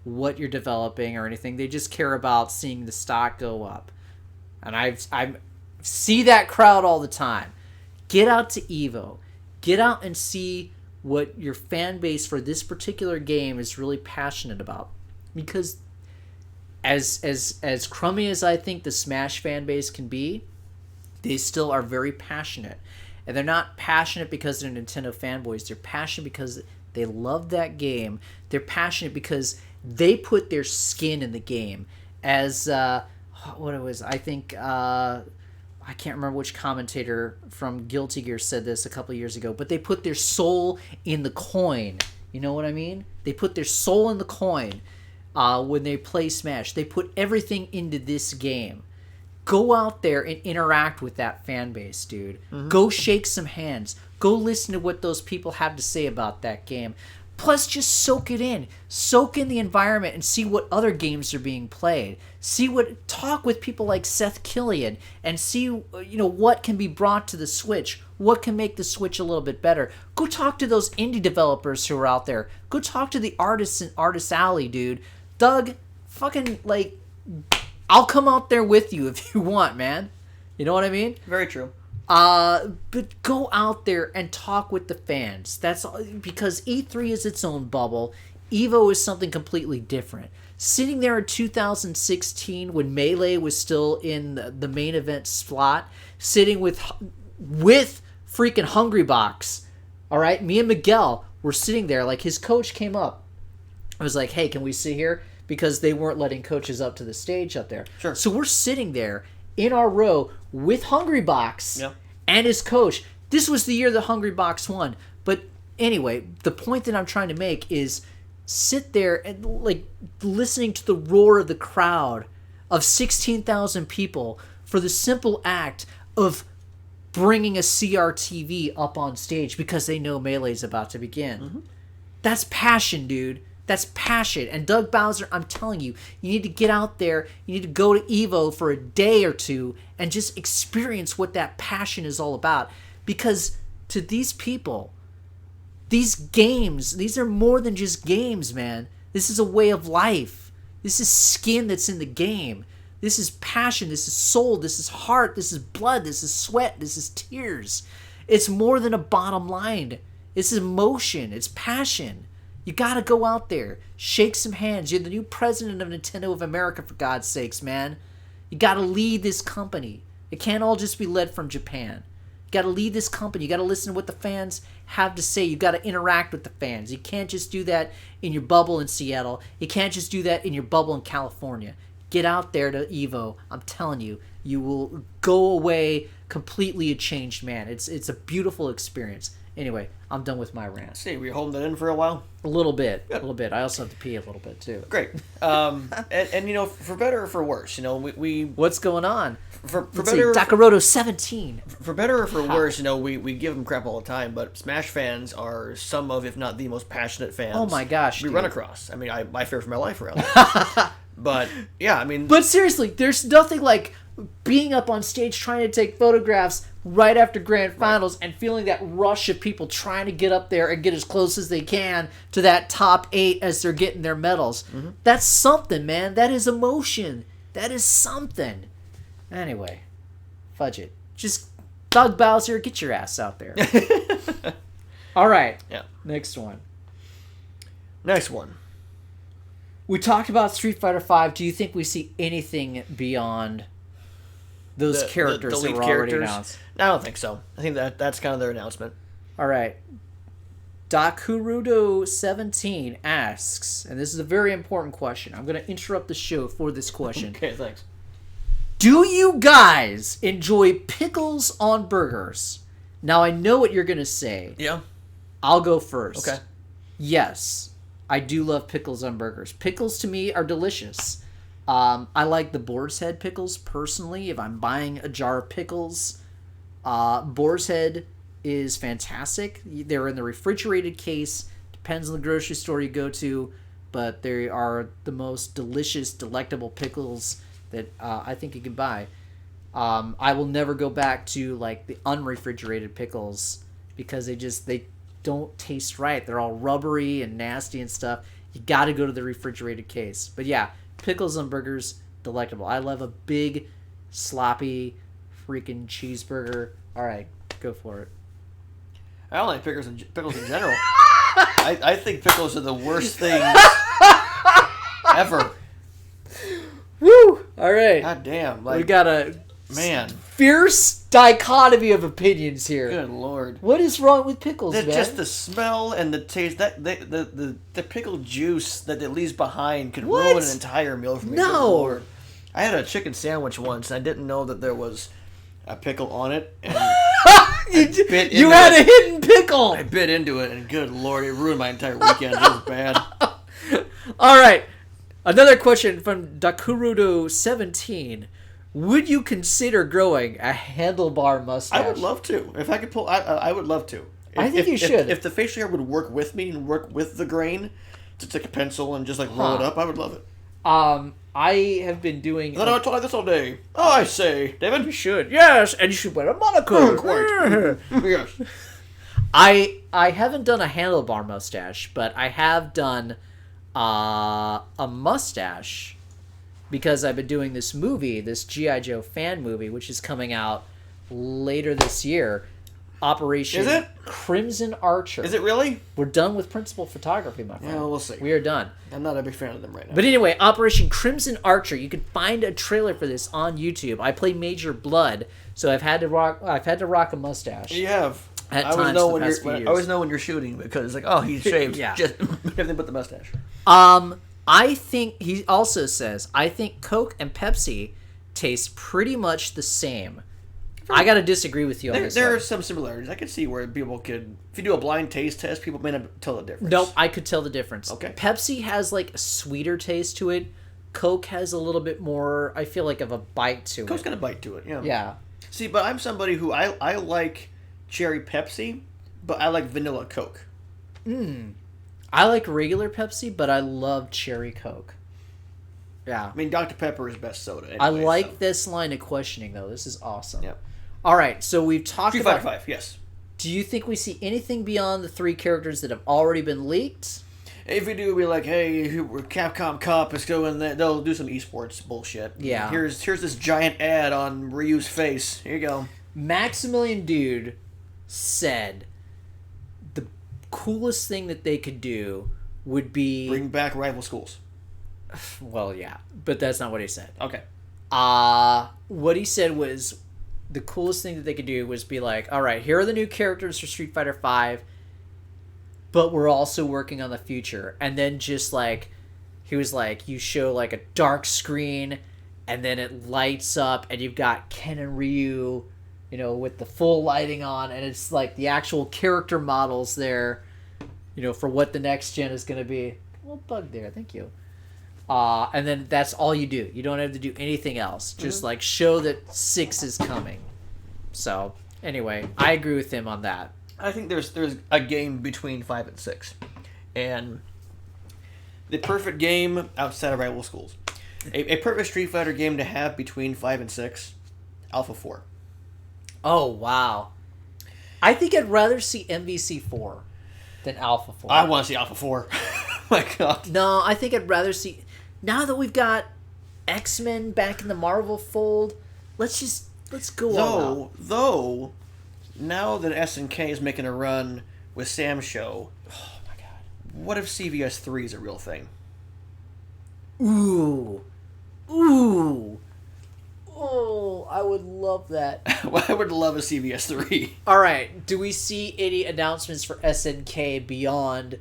what you're developing or anything. They just care about seeing the stock go up. And I see that crowd all the time. Get out to EVO. Get out and see what your fan base for this particular game is really passionate about. Because as crummy as I think the Smash fan base can be, they still are very passionate. And they're not passionate because they're Nintendo fanboys. They're passionate because they love that game. They're passionate because they put their skin in the game. As what it was, I think I can't remember which commentator from Guilty Gear said this a couple years ago, but they put their soul in the coin. You know what I mean? They put their soul in the coin when they play Smash. They put everything into this game. Go out there and interact with that fan base, dude. Mm-hmm. Go shake some hands. Go listen to what those people have to say about that game. Plus, just soak it in. Soak in the environment and see what other games are being played. Talk with people like Seth Killian and see, what can be brought to the Switch. What can make the Switch a little bit better. Go talk to those indie developers who are out there. Go talk to the artists in Artist Alley, dude. Doug, fucking, I'll come out there with you if you want, man. You know what I mean? Very true. But go out there and talk with the fans. That's because E3 is its own bubble. EVO is something completely different. Sitting there in 2016 when Melee was still in the main event slot, sitting with freaking Hungry Box. All right, me and Miguel were sitting there. Like, his coach came up. I was like, hey, can we sit here? Because they weren't letting coaches up to the stage up there. Sure. So we're sitting there in our row with Hungry Box. Yep. And his coach. This was the year the Hungry Box won. But anyway, the point that I'm trying to make is sit there and like listening to the roar of the crowd of 16,000 people for the simple act of bringing a CRTV up on stage because they know Melee's about to begin. Mm-hmm. That's passion, dude. That's passion. And Doug Bowser, I'm telling you, you need to get out there. You need to go to EVO for a day or two and just experience what that passion is all about. Because to these people, these games, these are more than just games, man. This is a way of life. This is skin that's in the game. This is passion. This is soul. This is heart. This is blood. This is sweat. This is tears. It's more than a bottom line. It's emotion. It's passion. You gotta go out there, shake some hands. You're the new president of Nintendo of America, for God's sakes, man. You gotta lead this company. It can't all just be led from Japan. You gotta lead this company. You gotta listen to what the fans have to say. You gotta interact with the fans. You can't just do that in your bubble in Seattle. You can't just do that in your bubble in California. Get out there to EVO. I'm telling you, you will go away completely a changed man. It's a beautiful experience. Anyway, I'm done with my rant. See, were you holding that in for a while? A little bit. Good. A little bit. I also have to pee a little bit, too. Great. And you know, for better or for worse, you know, we what's going on? For Let's better... see, Dakaroto 17. For better or for worse, you know, we give them crap all the time, but Smash fans are some of, if not the most passionate fans. Oh my gosh, we dude. run across. I mean, I fear for my life around that. But, yeah, I mean... But seriously, there's nothing like being up on stage trying to take photographs right after grand finals and feeling that rush of people trying to get up there and get as close as they can to that top 8 as they're getting their medals. Mm-hmm. That's something, man. That is emotion. That is something. Anyway, fudge it. Just Doug Bowser, get your ass out there. All right. Yeah. Next one. We talked about Street Fighter V. Do you think we see anything beyond those characters the that were already announced? I don't think so. I think that's kind of their announcement. All right. Dakurudo17 asks, and this is a very important question. I'm going to interrupt the show for this question. Okay, thanks. Do you guys enjoy pickles on burgers? Now, I know what you're going to say. Yeah. I'll go first. Okay. Yes, I do love pickles on burgers. Pickles, to me, are delicious. I like the Boar's Head pickles, personally. If I'm buying a jar of pickles, Boar's Head is fantastic. They're in the refrigerated case. Depends on the grocery store you go to, but they are the most delicious, delectable pickles that I think you can buy. I will never go back to like the unrefrigerated pickles because they don't taste right. They're all rubbery and nasty and stuff. You got to go to the refrigerated case. But yeah, pickles on burgers, delectable. I love a big, sloppy, freaking cheeseburger. All right, go for it. I don't like pickles in general. I think pickles are the worst things ever. Woo! All right. God damn. Like, we got a fierce dichotomy of opinions here. Good lord. What is wrong with pickles, man? Just the smell and the taste. The pickle juice that it leaves behind could ruin an entire meal for me. No. Good lord. I had a chicken sandwich once, and I didn't know that there was a pickle on it. And you had a hidden pickle. I bit into it, and good lord, it ruined my entire weekend. It was bad. All right. Another question from Dakurudo17. Would you consider growing a handlebar mustache? I would love to. If I could pull, I would love to. I think you should. If the facial hair would work with me and work with the grain to take a pencil and just like roll it up, I would love it. I have been doing... I talk like this all day. Oh, I say, David. You should. Yes, and you should wear a monocle. Quite. Yes. I haven't done a handlebar mustache, but I have done a mustache because I've been doing this movie, this G.I. Joe fan movie, which is coming out later this year. Operation Is it? Crimson Archer. Is it really? We're done with principal photography, my friend. Yeah, we'll see. We are done. I'm not a big fan of them right now. But anyway, Operation Crimson Archer. You can find a trailer for this on YouTube. I play Major Blood, so I've had to rock a mustache. You have. At I always times know the when past you're. few I always years. know when you're shooting because it's like, oh, he's shaved. Yeah. Just everything but the mustache. I think he also says I think Coke and Pepsi taste pretty much the same. I gotta disagree with you on this. There one. are some similarities. I could see where people could, if you do a blind taste test, people may not tell the difference. Nope, I could tell the difference. Okay. Pepsi has like a sweeter taste to it. Coke has a little bit more, I feel like, of a bite to Coke's it. got a bite to it. Yeah. Yeah. See, but I'm somebody who I like cherry Pepsi, but I like vanilla Coke. I like regular Pepsi, but I love cherry Coke. Yeah. I mean, Dr. Pepper is best soda. Anyway, I like so. this line of questioning, though. This is awesome. Yep. All right, so we've talked Street about... Fighter 5, yes. Do you think we see anything beyond the 3 characters that have already been leaked? If we do, it'll be like, hey, we're Capcom Cup, let's go in there. They'll do some esports bullshit. Yeah. Here's this giant ad on Ryu's face. Here you go. Maximilian Dude said the coolest thing that they could do would be... Bring back rival schools. Well, yeah, but that's not what he said. Okay. What he said was the coolest thing that they could do was be like, all right, here are the new characters for Street Fighter V, but we're also working on the future. And then just like, he was like, you show like a dark screen and then it lights up and you've got Ken and Ryu, you know, with the full lighting on, and it's like the actual character models there, you know, for what the next gen is going to be. A little bug there, thank you. And then that's all you do. You don't have to do anything else. Just like show that 6 is coming. So anyway, I agree with him on that. I think there's a game between 5 and 6. And the perfect game outside of rival schools. A perfect Street Fighter game to have between 5 and 6, Alpha 4. Oh wow, I think I'd rather see MVC 4 than Alpha 4. I want to see Alpha 4. My God. No, I think I'd rather see. Now that we've got X-Men back in the Marvel fold, let's go all out. Though, now that SNK is making a run with Sam Show, Oh my god. what if CVS 3 is a real thing? Ooh, oh, I would love that. I would love a CVS 3. All right, do we see any announcements for SNK beyond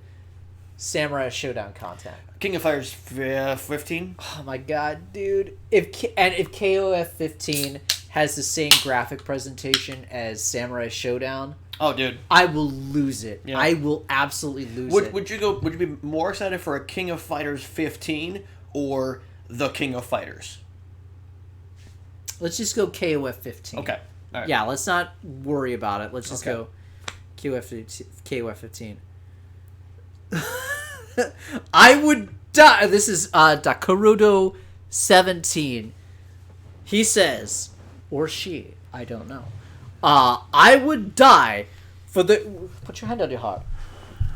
Samurai Showdown content? King of Fighters 15? Oh my god, dude! If KOF 15 has the same graphic presentation as Samurai Showdown, Oh, dude. I will lose it. Yeah. I will absolutely lose it. Would you be more excited for a King of Fighters 15 or the King of Fighters? Let's just go KOF 15. Okay. All right. Yeah, let's not worry about it. Let's just Okay. go KOF 15. I would die. This is Dakurudo 17. He says, or she, I don't know. I would die for the... Put your hand on your heart.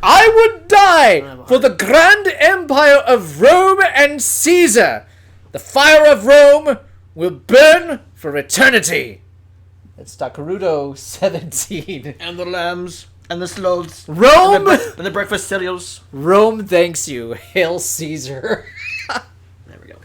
I would die for the grand empire of Rome and Caesar. The fire of Rome will burn for eternity. It's Dakurudo 17. And the lambs and the sloths. Rome! And the breakfast cereals. Rome thanks you. Hail Caesar. There we go.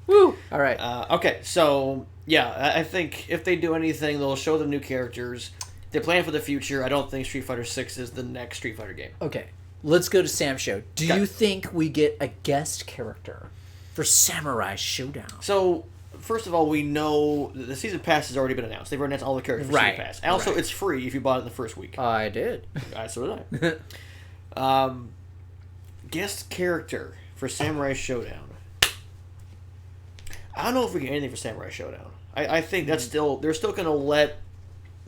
Woo! All right. Okay, so, yeah, I think if they do anything, they'll show the new characters. They're planning for the future. I don't think Street Fighter 6 is the next Street Fighter game. Okay. Let's go to Sam Show. Do Okay. you think we get a guest character for Samurai Showdown? So, first of all, we know the Season Pass has already been announced. They've announced all the characters for Right, Season Pass. And also, right. it's free if you bought it in the first week. I did. So did I. Guest character for Samurai Showdown. I don't know if we get anything for Samurai Showdown. I think that's still... They're still going to let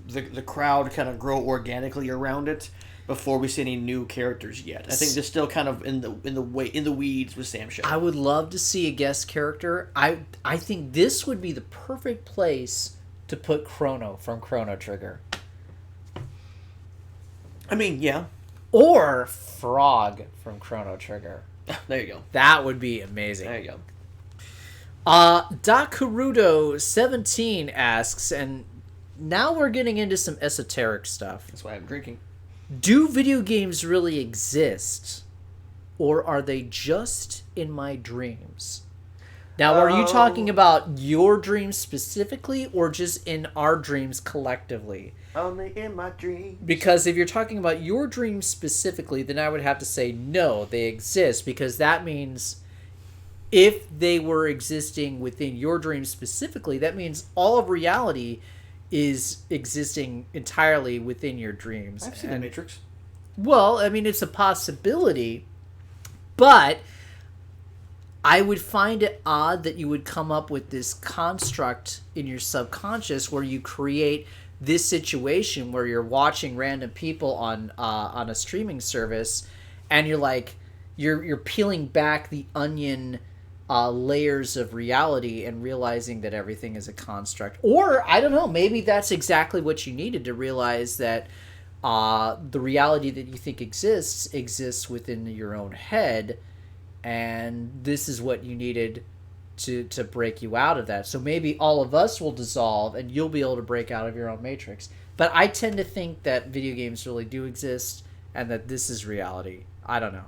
the crowd kind of grow organically around it before we see any new characters yet. I think they're still kind of in the weeds with Sam Show. I would love to see a guest character. I think this would be the perfect place to put Chrono from Chrono Trigger. I mean, yeah. Or Frog from Chrono Trigger. There you go. That would be amazing. There you go. Dakarudo17 asks, and now we're getting into some esoteric stuff. That's why I'm drinking. Do video games really exist? Or are they just in my dreams? Now, are you talking about your dreams specifically, or just in our dreams collectively? Only in my dreams. Because if you're talking about your dreams specifically, then I would have to say no, they exist, because that means if they were existing within your dreams specifically, that means all of reality is existing entirely within your dreams. I've seen The Matrix. Well, I mean, it's a possibility, but I would find it odd that you would come up with this construct in your subconscious where you create this situation where you're watching random people on a streaming service, and you're like, you're peeling back the onion layers of reality and realizing that everything is a construct. Or, I don't know, maybe that's exactly what you needed to realize that the reality that you think exists within your own head, and this is what you needed to break you out of that. So maybe all of us will dissolve and you'll be able to break out of your own matrix. But I tend to think that video games really do exist and that this is reality. I don't know.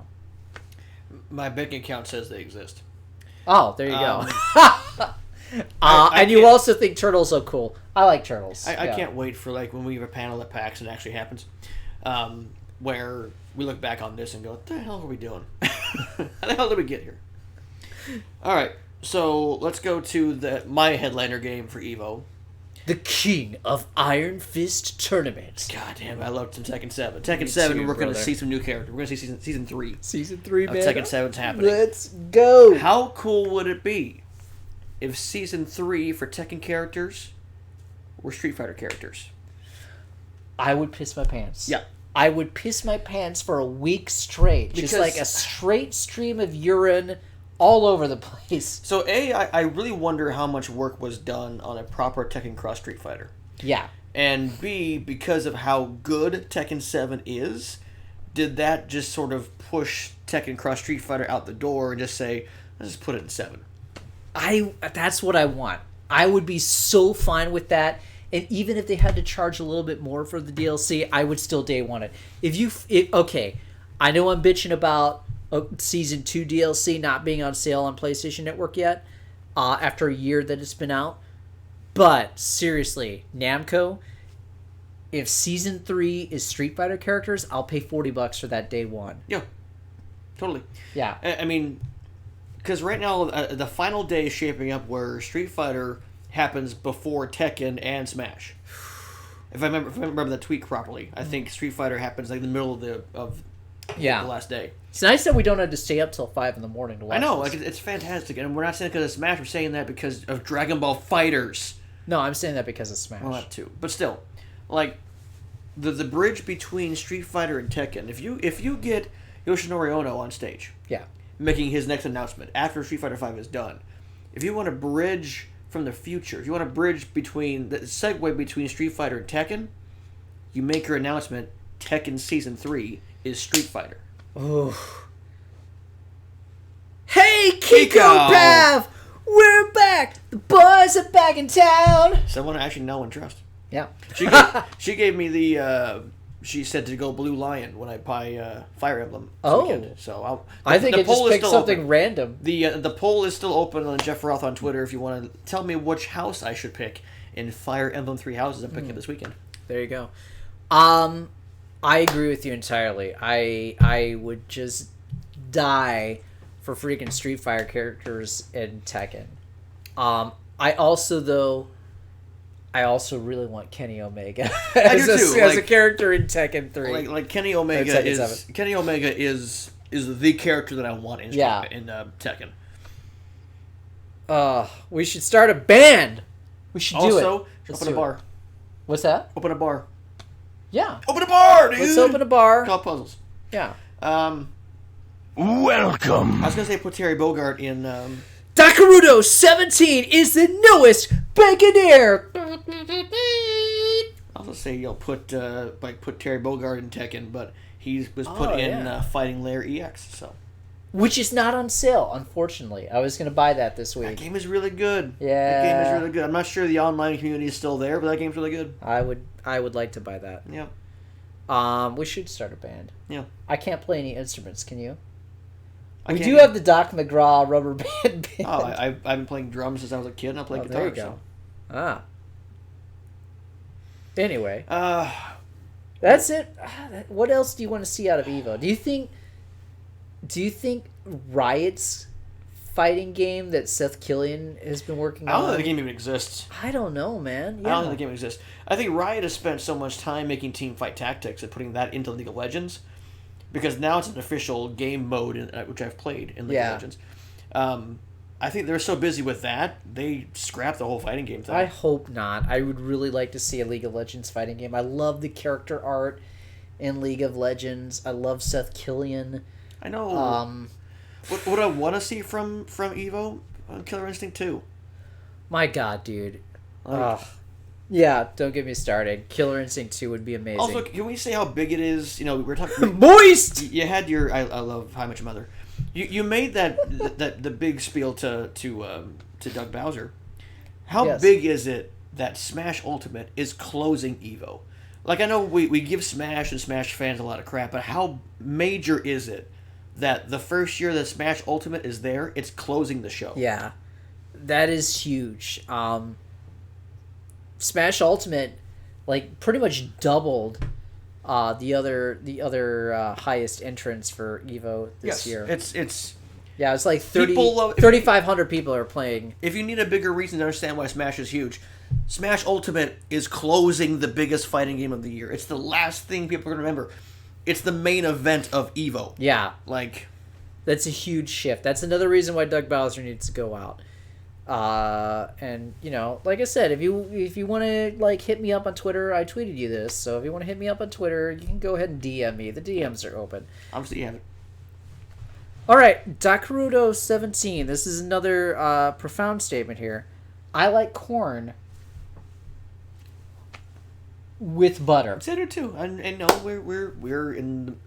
My bank account says they exist. Oh, there you go. And you also think turtles are cool. I like turtles. I can't wait for like when we have a panel at PAX and it actually happens, where we look back on this and go, what the hell are we doing? How the hell did we get here? All right, so let's go to my headliner game for EVO. The King of Iron Fist Tournament. God damn, I loved some Tekken 7. Tekken 7, we're going to see some new characters. We're going to see season 3. Season 3, man. Tekken 7's happening. Let's go. How cool would it be if season 3 for Tekken characters were Street Fighter characters? I would piss my pants. Yeah. I would piss my pants for a week straight. Just like a straight stream of urine all over the place. So, I really wonder how much work was done on a proper Tekken Cross Street Fighter. Yeah. And B, because of how good Tekken 7 is, did that just sort of push Tekken Cross Street Fighter out the door and just say, let's just put it in 7? That's what I want. I would be so fine with that. And even if they had to charge a little bit more for the DLC, I would still day one it. Okay, I know I'm bitching about Season 2 DLC not being on sale on PlayStation Network yet, after a year that it's been out. But, seriously, Namco, if Season 3 is Street Fighter characters, I'll pay $40 for that day one. Yeah, totally. Yeah. I mean, because right now, the final day is shaping up where Street Fighter happens before Tekken and Smash. If I remember that tweet properly, I think Street Fighter happens like in the middle of the last day. It's nice that we don't have to stay up till 5 in the morning to watch. I know, this. like it's fantastic, and we're not saying it because of Smash. We're saying that because of Dragon Ball Fighters. No, I'm saying that because of Smash. Well, that too, but still, like the bridge between Street Fighter and Tekken. If you get Yoshinori Ono on stage, yeah, making his next announcement after Street Fighter V is done, if you want to bridge from the future, if you want to bridge between the segue between Street Fighter and Tekken, you make your announcement. Tekken Season 3 is Street Fighter. Oh. Hey, Kiko Pav! We're back! The boys are back in town! Someone I actually know and trust. Yeah. She gave me the... she said to go Blue Lion when I buy Fire Emblem this weekend. So I think it just picked something random. The poll is still open on Jeff Roth on Twitter if you want to tell me which house I should pick in Fire Emblem 3 houses I'm picking up this weekend. There you go. I agree with you entirely. I would just die for freaking Street Fighter characters in Tekken. I also really want Kenny Omega as a character in Tekken 3. Like Kenny Omega is the character that I want in Tekken. We should start a band. We should do it. Also, open a bar. What's that? Open a bar. Yeah. Open a bar, dude! Let's open a bar. Called Puzzles. Yeah. Welcome. I was going to say put Terry Bogard in... Dakarudo 17 is the newest Baconair. I was going to say, put Terry Bogard in Tekken, but he was put in Fighting Lair EX, so... which is not on sale, unfortunately. I was going to buy that this That week. game is really good. Yeah. That game is really good. I'm not sure the online community is still there, but that game's really good. I would like to buy that. Yeah. We should start a band. Yeah. I can't play any instruments. Can you? I We can't do get- have the Doc McGraw rubber band. Oh, I've been playing drums since I was a kid, and I play guitar. There you go. Ah. Anyway, So. that's it. What else do you want to see out of EVO? Do you think Riot's fighting game that Seth Killian has been working I don't on? think the game even exists. I don't know, man. I don't think the game exists. I think Riot has spent so much time making Team Fight Tactics and putting that into League of Legends, because now it's an official game mode, which I've played in League of Legends. I think they're so busy with that, they scrapped the whole fighting game thing. I hope not. I would really like to see a League of Legends fighting game. I love the character art in League of Legends. I love Seth Killian. I know. What I want to see from EVO? Killer Instinct 2. My God, dude. Like, Yeah, don't get me started. Killer Instinct 2 would be amazing. also, can we say how big it is? You know, we're talking... Moist! You had your... I love How I Met Your Mother. You made that the big spiel to Doug Bowser. How Yes. big is it that Smash Ultimate is closing EVO? Like, I know we give Smash and Smash fans a lot of crap, but how major is it that the first year that Smash Ultimate is there, it's closing the show? Yeah, that is huge. Smash Ultimate, like, pretty much doubled the other highest entrance for EVO this year. It's Yeah, it's like People love- 3,500 people are playing. if you need a bigger reason to understand why Smash is huge, Smash Ultimate is closing the biggest fighting game of the year. It's the last thing people are going to remember. It's the main event of EVO. Yeah, Like, that's a huge shift. That's another reason why Doug Bowser needs to go out. And you know, like I said, if you want to like hit me up on Twitter, I tweeted you this. So if you want to hit me up on Twitter, you can go ahead and DM me. The DMs are open. obviously, you have it. All right, Dakarudo 17. This is another profound statement here. I like corn with butter. Consider too, and no, we're in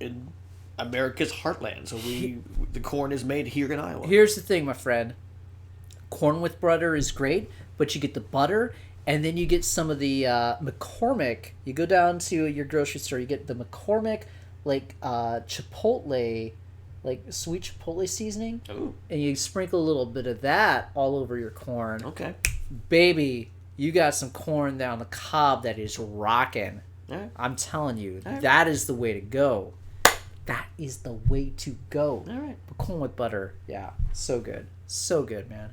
America's heartland, so the corn is made here in Iowa. Here's the thing, my friend. Corn with butter is great, but you get the butter, and then you get some of the McCormick. You go down to your grocery store, you get the McCormick, like chipotle, like sweet chipotle seasoning, Ooh, and you sprinkle a little bit of that all over your corn. okay. Baby, you got some corn down the cob that is rocking. All right. I'm telling you, All right. that is the way to go. That is the way to go. All right. But corn with butter, yeah, so good. So good, man.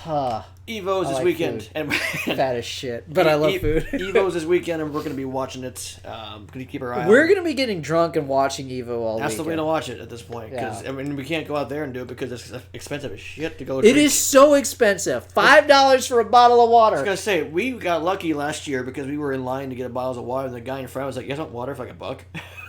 Huh. EVO's I this like weekend, food. and Fat as shit, but I love food. EVO's this weekend, and we're going to be watching it. Going to keep our eye We're on it. going to be getting drunk and watching EVO all That's the way weekend. to watch it at this point. Because Yeah. I mean, we can't go out there and do it because it's expensive as shit to go. It drink. is so expensive. $5 for a bottle of I water. was gonna say we got lucky last year because we were in line to get bottles of water, and the guy in front was like, "You guys want water for like $1?"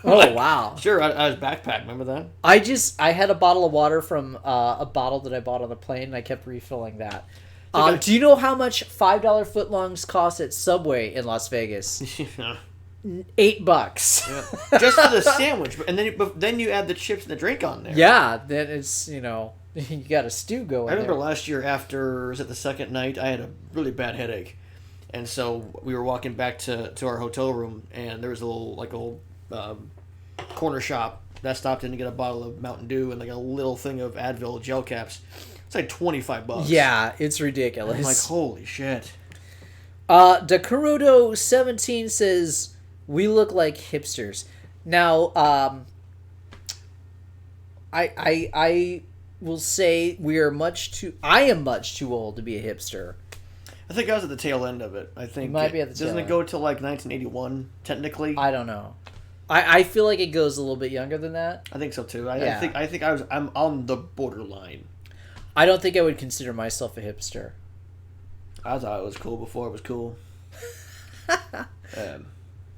Oh, wow. Sure, I was backpack. Remember that? I had a bottle of water from a bottle that I bought on the plane, and I kept refilling that. Okay. Do you know how much $5 footlongs cost at Subway in Las Vegas? $8. Just for the sandwich, and then you add the chips and the drink on there. Yeah, then it's, you got a stew going I remember there. last year after the second night, I had a really bad headache, and so we were walking back to our hotel room, and there was a little corner shop that stopped in to get a bottle of Mountain Dew and like a little thing of Advil gel caps. It's like $25. Yeah, it's I'm ridiculous. like, holy shit. Dakarudo 17 says, we look like hipsters. Now, I will say I am much too old to be a hipster. I think I was at the tail end of it. I think might be at the tail doesn't it end. go to like 1981 technically? I don't know. I feel like it goes a little bit younger than that. I think so too. Yeah. I think I'm on the borderline. I don't think I would consider myself a hipster. I thought it was cool before it was cool.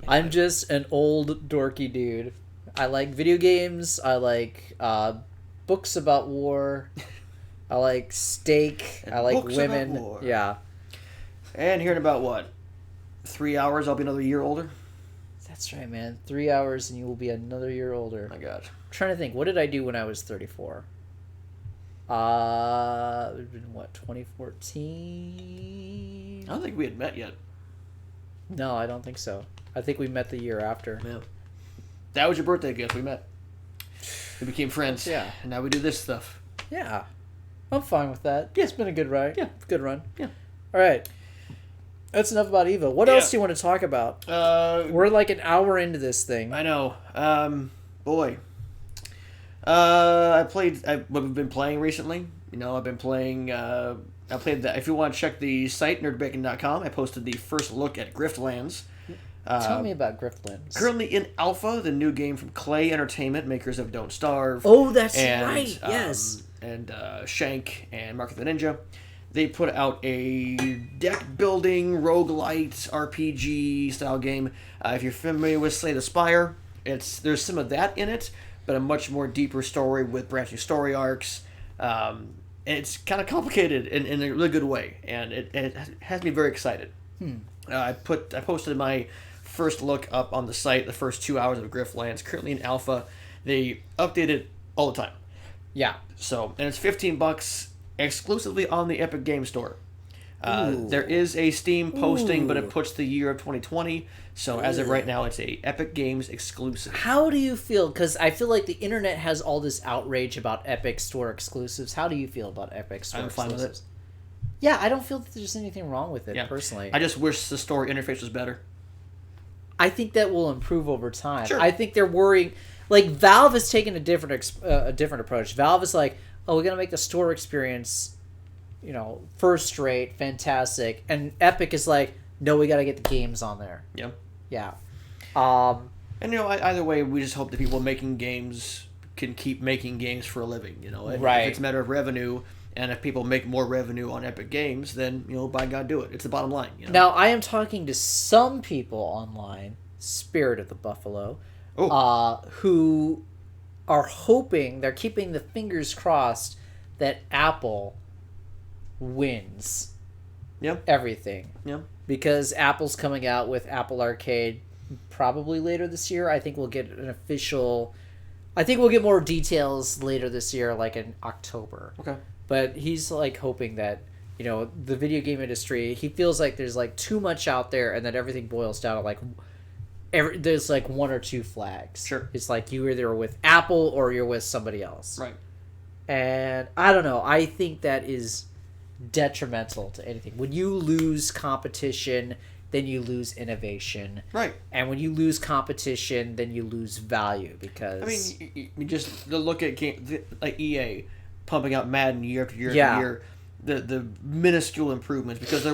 I'm just an old dorky dude. I like video games. I like books about war. I like steak. And I like books about women. war. Yeah. And here in about what, 3 hours, I'll be another year older. That's right, man. 3 hours and you will be another year older. My God. trying to think. What did I do when I was 34? It would have been, what, 2014? I don't think we had met yet. No, I don't think so. I think we met the year after. Yeah. That was your birthday gift. We met. We became friends. Yeah. And now we do this stuff. Yeah. I'm fine with that. Yeah. It's been a good ride. Yeah. Good run. Yeah. All right. That's enough about EVO. What else do you want to talk about? We're like an hour into this thing. I know. Boy. What we've been playing recently. I've been playing. I played that. If you want to check the site, Bacon.com, I posted the first look at Griftlands. Tell me about Griftlands. Currently in alpha, the new game from Clay Entertainment, makers of Don't Starve. Oh, that's right. Yes. And Shank and Mark of the Ninja. They put out a deck building roguelite RPG style game. If you're familiar with Slay the Spire, there's some of that in it, but a much more deeper story with branching story arcs. And it's kind of complicated in a really good way, and it has me very excited. I posted my first look up on the site, the first 2 hours of Griftlands, currently in alpha. They update it all the time. Yeah. So, and it's $15 exclusively on the Epic Game Store. There is a Steam posting, but it puts the year of 2020. So as of right now, it's a Epic Games exclusive. How do you feel? Because I feel like the internet has all this outrage about Epic Store exclusives. How do you feel about Epic Store exclusives? I'm fine with it. Yeah, I don't feel that there's anything wrong with it, personally. I just wish the store interface was better. I think that will improve over time. Sure. I think they're worrying. Like, Valve has taken a different approach. Valve is like, oh, we're going to make the store experience, first rate, fantastic. And Epic is like, no, we got to get the games on there. Yeah. Yeah. And, either way, we just hope that people making games can keep making games for a living, Right. If it's a matter of revenue, and if people make more revenue on Epic Games, then, by God, do it. It's the bottom line, Now, I am talking to some people online, Spirit of the Buffalo, who are hoping, they're keeping the fingers crossed that Apple wins everything. Yeah. Because Apple's coming out with Apple Arcade probably later this year. I think we'll get more details later this year, like in October. Okay. But he's like hoping that, the video game industry, he feels like there's like too much out there and that everything boils down to like there's like one or two flags. Sure. It's like you either are with Apple or you're with somebody else. Right. And I don't know. I think that is detrimental to anything. When you lose competition, then you lose innovation. Right. And when you lose competition, then you lose value because... I mean, you just look at like EA pumping out Madden year after year after year. The minuscule improvements because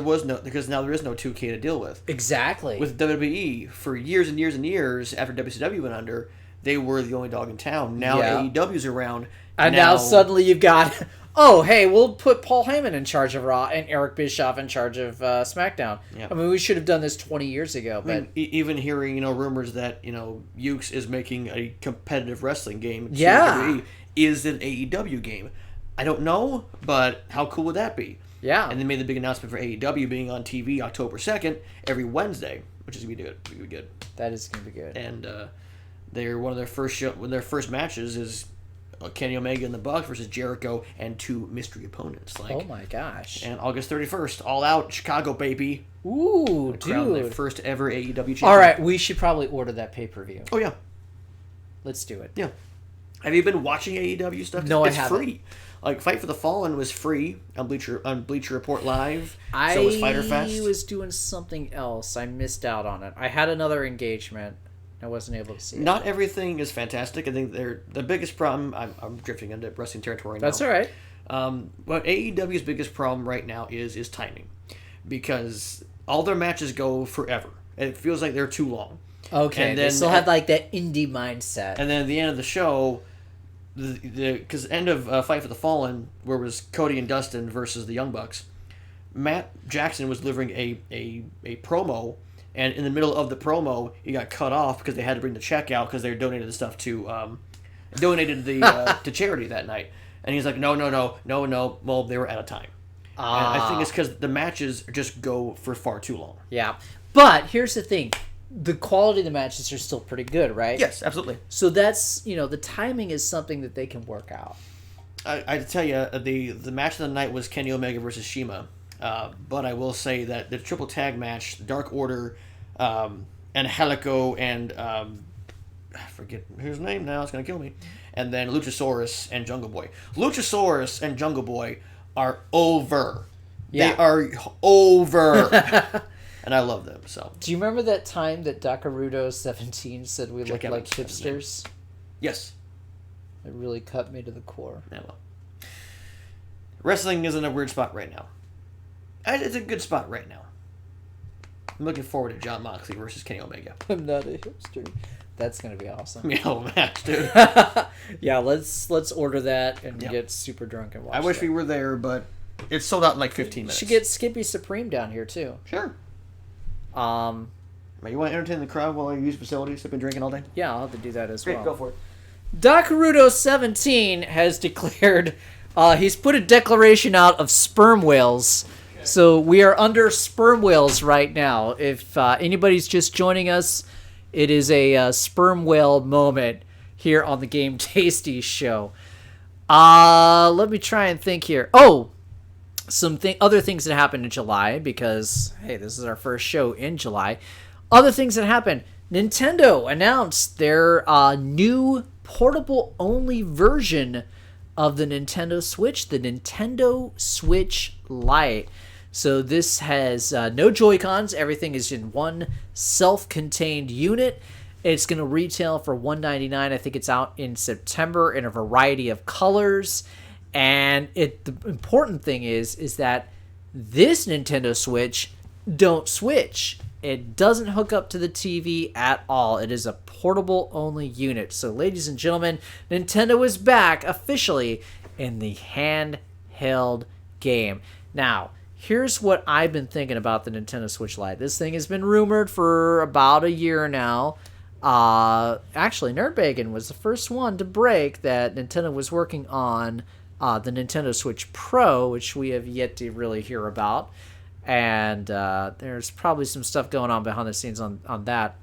now there is no 2K to deal with. Exactly. With WWE, for years and years and years after WCW went under, they were the only dog in town. Now AEW's around. And now suddenly you've got, oh, hey, we'll put Paul Heyman in charge of Raw and Eric Bischoff in charge of SmackDown. Yeah. I mean, we should have done this 20 years ago. But even hearing rumors that Ukes is making a competitive wrestling game. Yeah. Is an AEW game. I don't know, but how cool would that be? Yeah. And they made the big announcement for AEW being on TV October 2nd every Wednesday, which is going to be good. That is going to be good. And they're one of their their first matches is Kenny Omega and the Bucks versus Jericho and two mystery opponents. Oh my gosh. And August 31st, All Out, Chicago, baby. Ooh, Crown their dude. first ever AEW champion. All right, we should probably order that pay-per-view. Oh, yeah. Let's do it. Yeah. Have you been watching AEW stuff? No, it's I haven't. Free. Like, Fight for the Fallen was free on Bleacher Report Live. So was Fyter Fest. I was doing something else. I missed out on it. I had another engagement. I wasn't able to see it. Not everything is fantastic. I think the biggest problem... I'm drifting into wrestling territory now. That's all right. But AEW's biggest problem right now is timing. Because all their matches go forever. And it feels like they're too long. Okay, and they then, still have like that indie mindset. And then at the end of the show... Because the end of Fight for the Fallen, where it was Cody and Dustin versus the Young Bucks, Matt Jackson was delivering a promo, and in the middle of the promo, he got cut off because they had to bring the check out because they donated the stuff to to charity that night. And he's like, no, well, they were out of time. And I think it's because the matches just go for far too long. Yeah, but here's the thing. the quality of the matches are still pretty good, right? Yes, absolutely. So that's, the timing is something that they can work out. I tell you, the match of the night was Kenny Omega versus Shima. But I will say that the triple tag match, Dark Order, Angelico, and I forget his name now, it's going to kill me. And then Luchasaurus and Jungle Boy. Luchasaurus and Jungle Boy are over. Yeah. They are over. And I love them. So. Do you remember that time that Dakarudo 17 said we looked like hipsters? Yes. It really cut me to the core. Yeah, well. Wrestling is in a weird spot right now. It's a good spot right now. I'm looking forward to Jon Moxley versus Kenny Omega. I'm not a hipster. That's gonna be awesome. Yeah, match, dude. Yeah, let's order that and get super drunk and watch. I wish we were there, but it's sold out in like 15 minutes. Should get Skippy Supreme down here too. Sure. You want to entertain the crowd while you use facilities, sipping, drinking all day? Yeah, I'll have to do that as Great, well. go for it. Dakarudo 17 has declared he's put a declaration out of sperm whales. So we are under sperm whales right now. If anybody's just joining us, it is a sperm whale moment here on the Game Tasty show. Let me try and think here. Oh, some other things that happened in July, because, hey, this is our first show in July. Other things that happened. Nintendo announced their new portable-only version of the Nintendo Switch, the Nintendo Switch Lite. So this has no Joy-Cons. Everything is in one self-contained unit. It's going to retail for $199. I think it's out in September in a variety of colors. And the important thing is that this Nintendo Switch don't switch. It doesn't hook up to the TV at all. It is a portable-only unit. So, ladies and gentlemen, Nintendo is back officially in the handheld game. Now, here's what I've been thinking about the Nintendo Switch Lite. This thing has been rumored for about a year now. Actually, Nerd Bacon was the first one to break that Nintendo was working on the Nintendo Switch Pro, which we have yet to really hear about. And there's probably some stuff going on behind the scenes on that.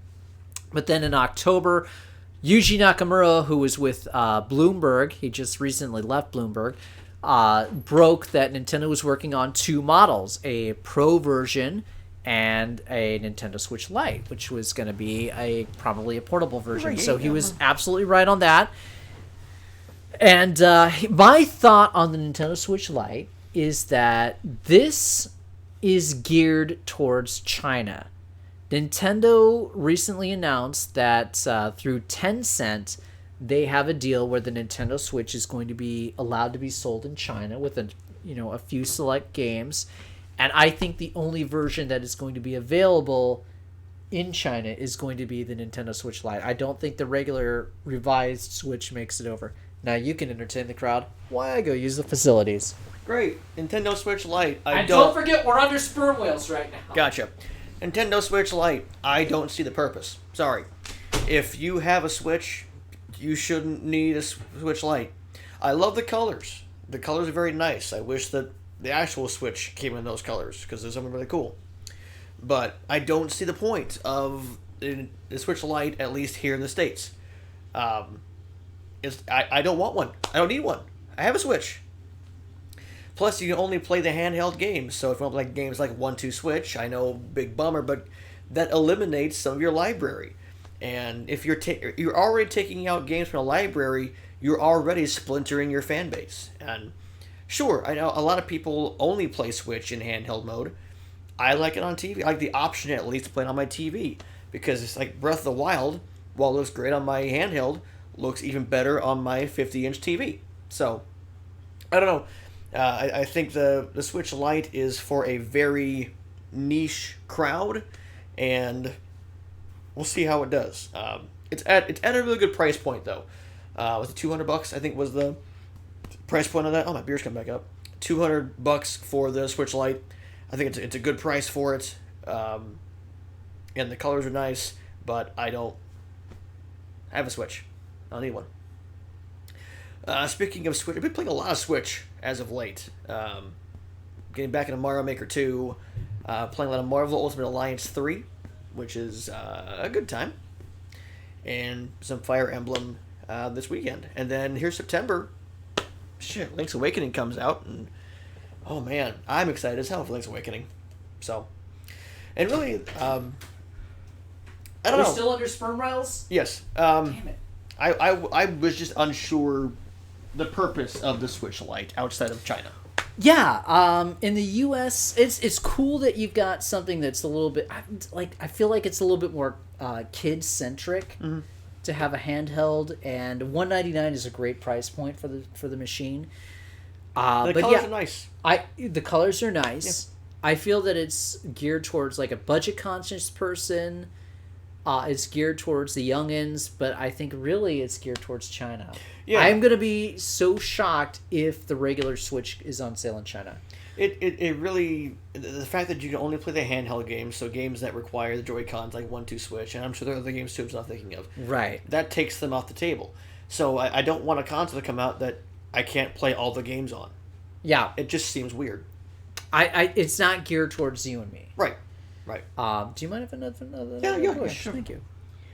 But then in October, Yuji Nakamura, who was with Bloomberg, he just recently left Bloomberg, broke that Nintendo was working on two models, a Pro version and a Nintendo Switch Lite, which was going to be probably a portable version. Right, so he was absolutely right on that. And my thought on the Nintendo Switch Lite is that this is geared towards China. Nintendo recently announced that through Tencent, they have a deal where the Nintendo Switch is going to be allowed to be sold in China with a few select games. And I think the only version that is going to be available in China is going to be the Nintendo Switch Lite. I don't think the regular revised Switch makes it over. Now you can entertain the crowd while I go use the facilities. Great. Nintendo Switch Lite. And don't forget, we're under sperm whales right now. Gotcha. Nintendo Switch Lite. I don't see the purpose. Sorry. If you have a Switch, you shouldn't need a Switch Lite. I love the colors. The colors are very nice. I wish that the actual Switch came in those colors, because there's something really cool. But I don't see the point of the Switch Lite, at least here in the States. I don't want one. I don't need one. I have a Switch. Plus, you can only play the handheld games. So if you want to play games like 1-2 Switch, I know, big bummer, but that eliminates some of your library. And if you're already taking out games from a library, you're already splintering your fan base. And sure, I know a lot of people only play Switch in handheld mode. I like it on TV. I like the option at least to play it on my TV, because it's like Breath of the Wild, while it looks great on my handheld, looks even better on my 50-inch TV. So, I don't know. I think the Switch Lite is for a very niche crowd, and we'll see how it does. It's at a really good price point, though. Was it $200? I think was the price point of that. Oh, my beer's coming back up. $200 for the Switch Lite. I think it's a good price for it. And the colors are nice, but I don't have a Switch. I don't need one. Speaking of Switch, I've been playing a lot of Switch as of late. Getting back into Mario Maker 2, playing a lot of Marvel Ultimate Alliance 3, which is a good time, and some Fire Emblem this weekend. And then here's September. Shit, Link's Awakening comes out, and oh man, I'm excited as hell for Link's Awakening. So, and really, I don't know. Still under sperm rails? Yes. Damn it. I was just unsure the purpose of the Switch Lite outside of China. Yeah, in the U.S., it's cool that you've got something that's a little bit I feel like it's a little bit more kid centric to have a handheld, and $199 is a great price point for the machine. The colors are nice. The colors are nice. Yeah. I feel that it's geared towards like a budget conscious person. It's geared towards the youngins, but I think really it's geared towards China. Yeah. I'm going to be so shocked if the regular Switch is on sale in China. It really... The fact that you can only play the handheld games, so games that require the Joy-Cons like 1-2 Switch, and I'm sure there are other games too I'm not thinking of. Right. That takes them off the table. So I don't want a console to come out that I can't play all the games on. Yeah. It just seems weird. It's not geared towards you and me. Right. Do you mind if another Yeah, sure. Thank you.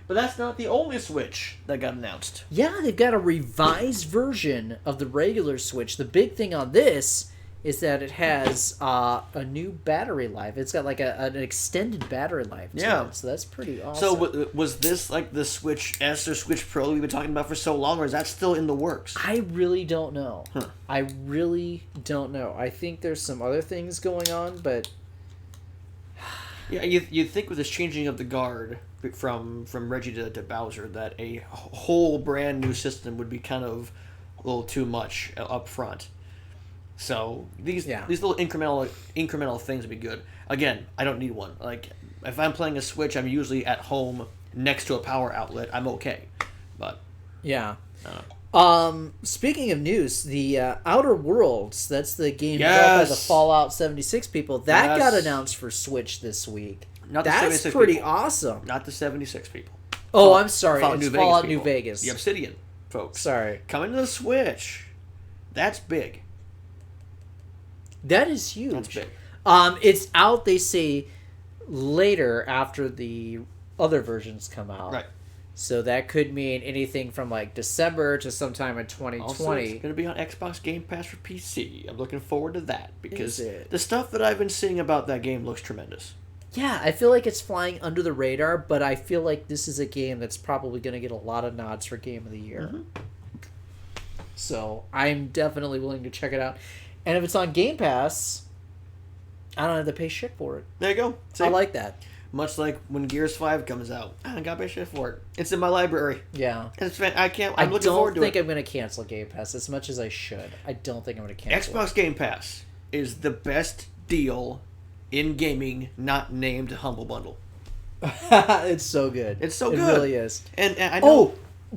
But that's not the only Switch that got announced. Yeah, they've got a revised version of the regular Switch. The big thing on this is that it has a new battery life. It's got like an extended battery life to it, so that's pretty awesome. So was this like the Switch S or Switch Pro that we've been talking about for so long, or is that still in the works? I really don't know. Huh. I really don't know. I think there's some other things going on, but... Yeah, you'd think with this changing of the guard from Reggie to Bowser that a whole brand new system would be kind of a little too much up front. So these little incremental things would be good. Again, I don't need one. Like if I'm playing a Switch, I'm usually at home next to a power outlet. I'm okay. But yeah. I don't know. Speaking of news, the Outer Worlds, that's the game developed by the Fallout 76 people, that got announced for Switch this week. That's pretty awesome. Not the 76 people. Oh, I'm sorry. It's Fallout New Vegas. The Obsidian folks. Sorry. Coming to the Switch. That's big. That is huge. That's big. It's out, they say, later after the other versions come out. Right. So that could mean anything from like December to sometime in 2020. Also, it's going to be on Xbox Game Pass for PC. I'm looking forward to that because the stuff that I've been seeing about that game looks tremendous. Yeah, I feel like it's flying under the radar, but I feel like this is a game that's probably going to get a lot of nods for Game of the Year. Mm-hmm. So I'm definitely willing to check it out. And if it's on Game Pass, I don't have to pay shit for it. There you go. See? I like that. Much like when Gears 5 comes out. I don't got to pay shit for it. It's in my library. Yeah. I'm looking forward to it. I don't think I'm going to cancel Game Pass as much as I should. I don't think I'm going to cancel Xbox Game Pass is the best deal in gaming not named Humble Bundle. It's so good. It's so good. It really is. And I know...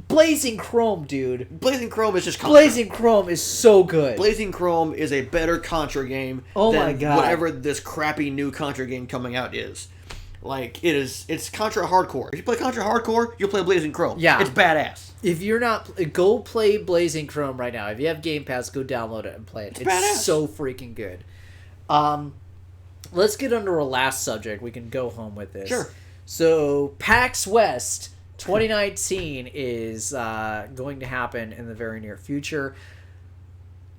Blazing Chrome, dude. Blazing Chrome is just Contra. Blazing Chrome is so good. Blazing Chrome is a better Contra game than whatever this crappy new Contra game coming out is. Like, it's Contra Hardcore. If you play Contra Hardcore, you'll play Blazing Chrome. Yeah. It's badass. If you're not... Go play Blazing Chrome right now. If you have Game Pass, go download it and play it. It's badass. So freaking good. Let's get under a last subject. We can go home with this. Sure. So, PAX West 2019 is going to happen in the very near future.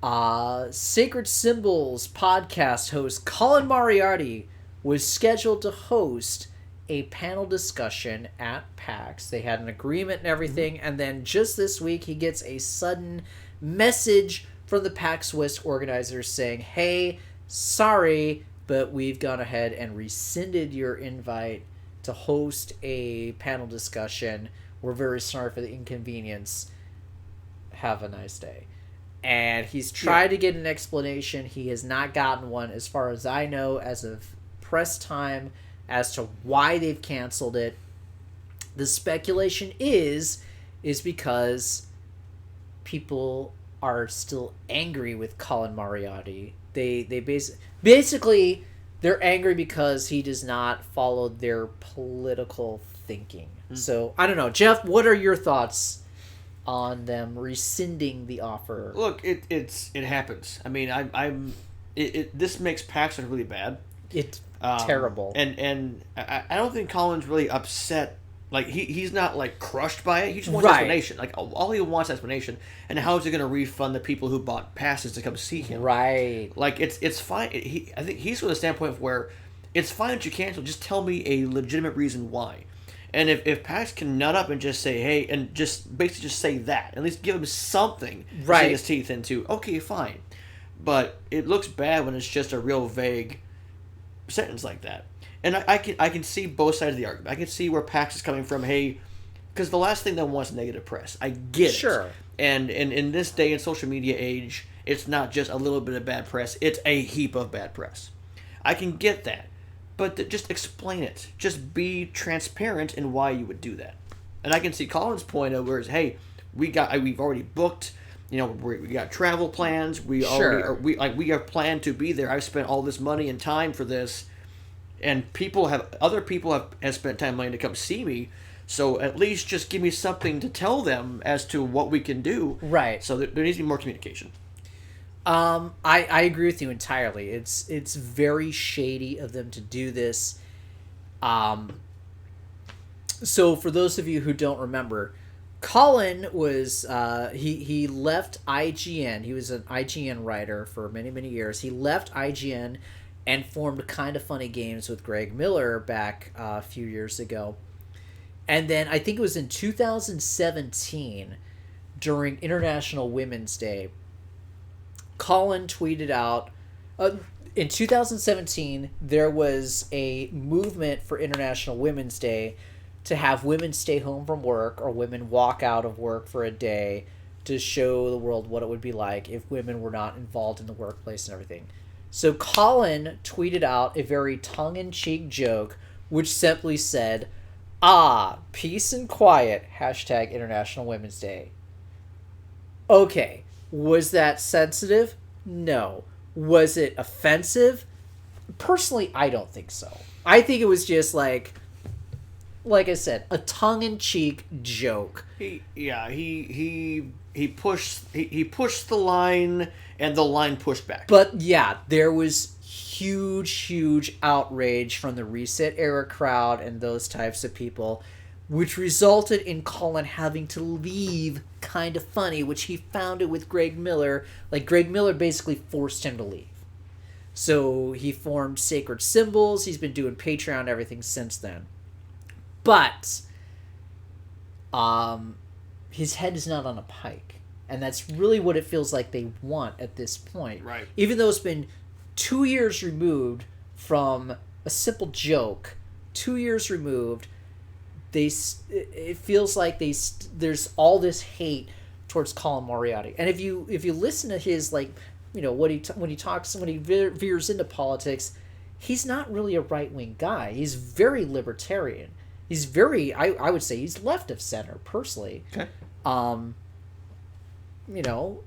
Sacred Symbols podcast host Colin Moriarty was scheduled to host a panel discussion at PAX. They had an agreement and everything, and then just this week he gets a sudden message from the PAX West organizers saying, hey, sorry, but we've gone ahead and rescinded your invite to host a panel discussion. We're very sorry for the inconvenience. Have a nice day. And he's tried to get an explanation. He has not gotten one, as far as I know, as of press time, as to why they've canceled it. The speculation is because people are still angry with Colin Moriarty. They basically they're angry because he does not follow their political thinking. So I don't know, Jeff. What are your thoughts on them rescinding the offer? Look, it happens. I mean, this makes PAX look really bad. It's terrible. And I don't think Colin's really upset. Like, he's not, like, crushed by it. He just wants Right. explanation. Like, all he wants is explanation. And how is he going to refund the people who bought passes to come see him? Right. Like, it's fine. I think he's from the standpoint of where it's fine that you cancel. Just tell me a legitimate reason why. And if PAX can nut up and just say, hey, and just basically just say that, at least give him something to Right. sink his teeth into, okay, fine. But it looks bad when it's just a real vague sentence like that. And I can see both sides of the argument. I can see where PAX is coming from. Hey, because the last thing they want is negative press. I get it. Sure. And in this day and social media age, it's not just a little bit of bad press. It's a heap of bad press. I can get that. But just explain it. Just be transparent in why you would do that. And I can see Colin's point of where it's, hey, we've already booked. You know, we got travel plans. We we have planned to be there. I've spent all this money and time for this. And other people have spent time and money to come see me, so at least just give me something to tell them as to what we can do. Right. So there needs to be more communication. I agree with you entirely. It's very shady of them to do this. So for those of you who don't remember, Colin was he left IGN. He was an IGN writer for many, many years. He left IGN and formed Kind of Funny Games with Greg Miller back a few years ago. And then I think it was in 2017, during International Women's Day, Colin tweeted out, in 2017, there was a movement for International Women's Day to have women stay home from work or women walk out of work for a day to show the world what it would be like if women were not involved in the workplace and everything. So Colin tweeted out a very tongue-in-cheek joke, which simply said, peace and quiet, hashtag International Women's Day. Okay, was that sensitive? No. Was it offensive? Personally, I don't think so. I think it was just like I said, a tongue-in-cheek joke. He pushed the line, and the line pushed back. But yeah, there was huge outrage from the Reset era crowd and those types of people, which resulted in Colin having to leave Kind of Funny, which he founded with Greg Miller. Like, Greg Miller basically forced him to leave. So he formed Sacred Symbols. He's been doing Patreon and everything since then. But his head is not on a pike. And that's really what it feels like they want at this point. Right. Even though it's been 2 years removed from a simple joke, 2 years removed, it feels like there's all this hate towards Colin Moriarty. And if you listen to his, like, you know, when he veers into politics, he's not really a right-wing guy. He's very libertarian. He's very, I would say he's left of center, personally. Okay. You know,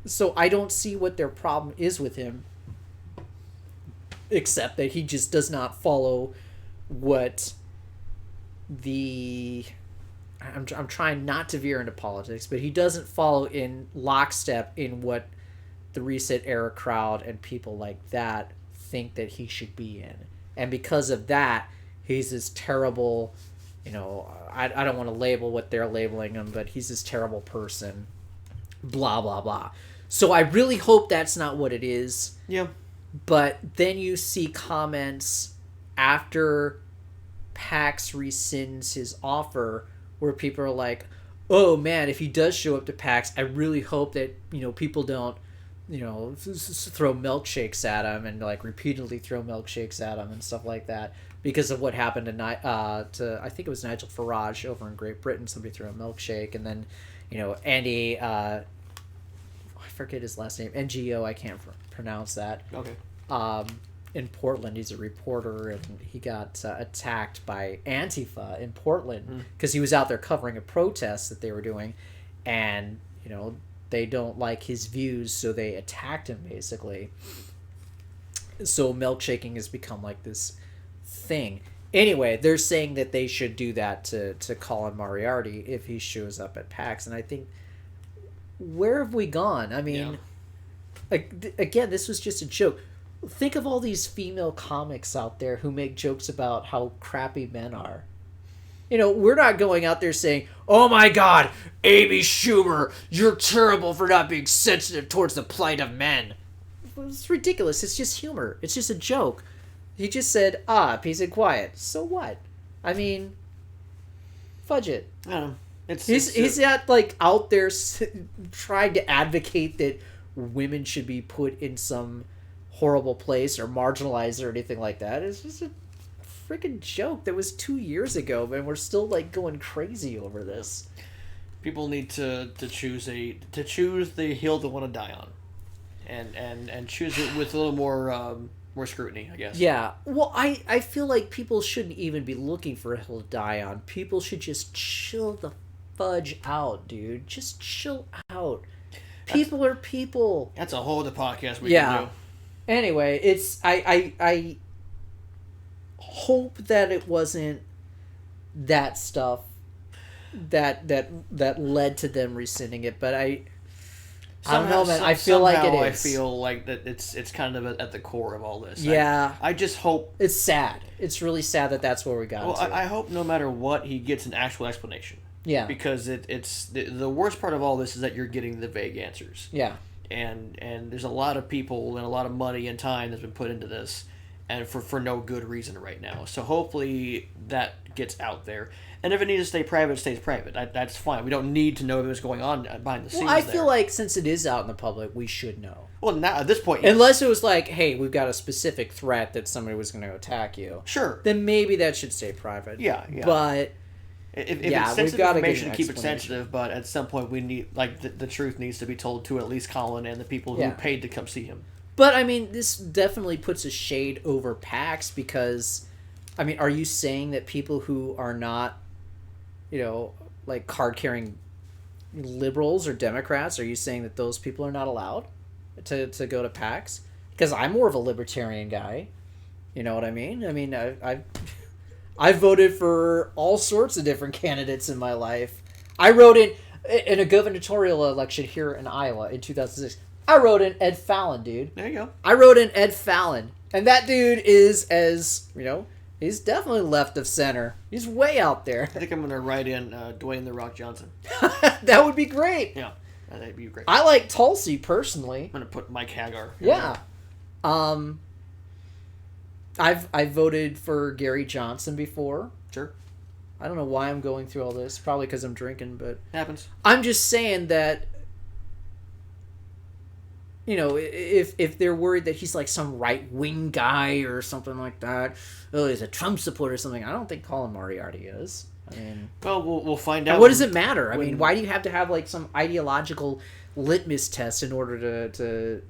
so I don't see what their problem is with him, except that he just does not follow what I'm trying not to veer into politics, but he doesn't follow in lockstep in what the Reset era crowd and people like that think that he should be in. And because of that, he's this terrible, you know, I don't want to label what they're labeling him, but he's this terrible person, blah, blah, blah. So I really hope that's not what it is. Yeah. But then you see comments after PAX rescinds his offer where people are like, oh man, if he does show up to PAX, I really hope that, you know, people don't, you know, throw milkshakes at him and like repeatedly throw milkshakes at him and stuff like that because of what happened to I think it was Nigel Farage over in Great Britain. Somebody threw a milkshake, and then, you know, Andy, I forget his last name, NGO, I can't pronounce that. Okay. In Portland, he's a reporter, and he got attacked by Antifa in Portland because he was out there covering a protest that they were doing, and, you know, they don't like his views, so they attacked him, basically. So milkshaking has become like this thing. Anyway, they're saying that they should do that to Colin Moriarty if he shows up at PAX, and I think, where have we gone? I mean, again, this was just a joke. think of all these female comics out there who make jokes about how crappy men are. You know, we're not going out there saying, "Oh my God, Amy Schumer, you're terrible for not being sensitive towards the plight of men." It's ridiculous. It's just humor. It's just a joke. He just said, peace and quiet. So what? I mean, fudge it. I don't know. He's not like out there trying to advocate that women should be put in some horrible place or marginalized or anything like that. It's just a freaking joke that was 2 years ago, man. We're still like going crazy over this. People need to choose the hill they want to die on, and choose it with a little more scrutiny, I guess. Yeah. Well, I feel like people shouldn't even be looking for a hill to die on. People should just chill the fudge out, dude. Just chill out. People are people. That's a whole other podcast we can do. Anyway, it's I hope that it wasn't that stuff that led to them rescinding it, but I don't know, man. I feel like it is. I feel like that it's kind of at the core of all this. Yeah. I just hope it's sad. It's really sad that that's where we got. Well, I hope no matter what, he gets an actual explanation. Yeah. Because it's the worst part of all this is that you're getting the vague answers. Yeah. And there's a lot of people and a lot of money and time that's been put into this, and for no good reason right now. So hopefully that gets out there. And if it needs to stay private, it stays private. That's fine. We don't need to know what's going on behind the scenes. Well, I feel like since it is out in the public, we should know. Well, now at this point, yes. Unless it was like, hey, we've got a specific threat that somebody was going to attack you. Sure. Then maybe that should stay private. Yeah. But if it's sensitive information, keep it sensitive. But at some point, we need the truth needs to be told to at least Colin and the people who paid to come see him. But I mean, this definitely puts a shade over PAX because, I mean, are you saying that people who are not, like card-carrying liberals or Democrats, are you saying that those people are not allowed to go to PAX? Because I'm more of a libertarian guy. You know what I mean? I mean, I voted for all sorts of different candidates in my life. I wrote in a gubernatorial election here in Iowa in 2006. I wrote in Ed Fallon, dude. There you go. I wrote in Ed Fallon. And that dude is he's definitely left of center. He's way out there. I think I'm going to write in Dwayne "The Rock" Johnson. That would be great. Yeah, that'd be great. I like Tulsi personally. I'm going to put Mike Hagar. Yeah. I've voted for Gary Johnson before. Sure. I don't know why I'm going through all this. Probably because I'm drinking, but happens. I'm just saying that, if they're worried that he's like some right-wing guy or something like that, he's a Trump supporter or something, I don't think Colin Moriarty is. I mean, well, we'll find out. What does it matter? I mean, why do you have to have like some ideological litmus test in order to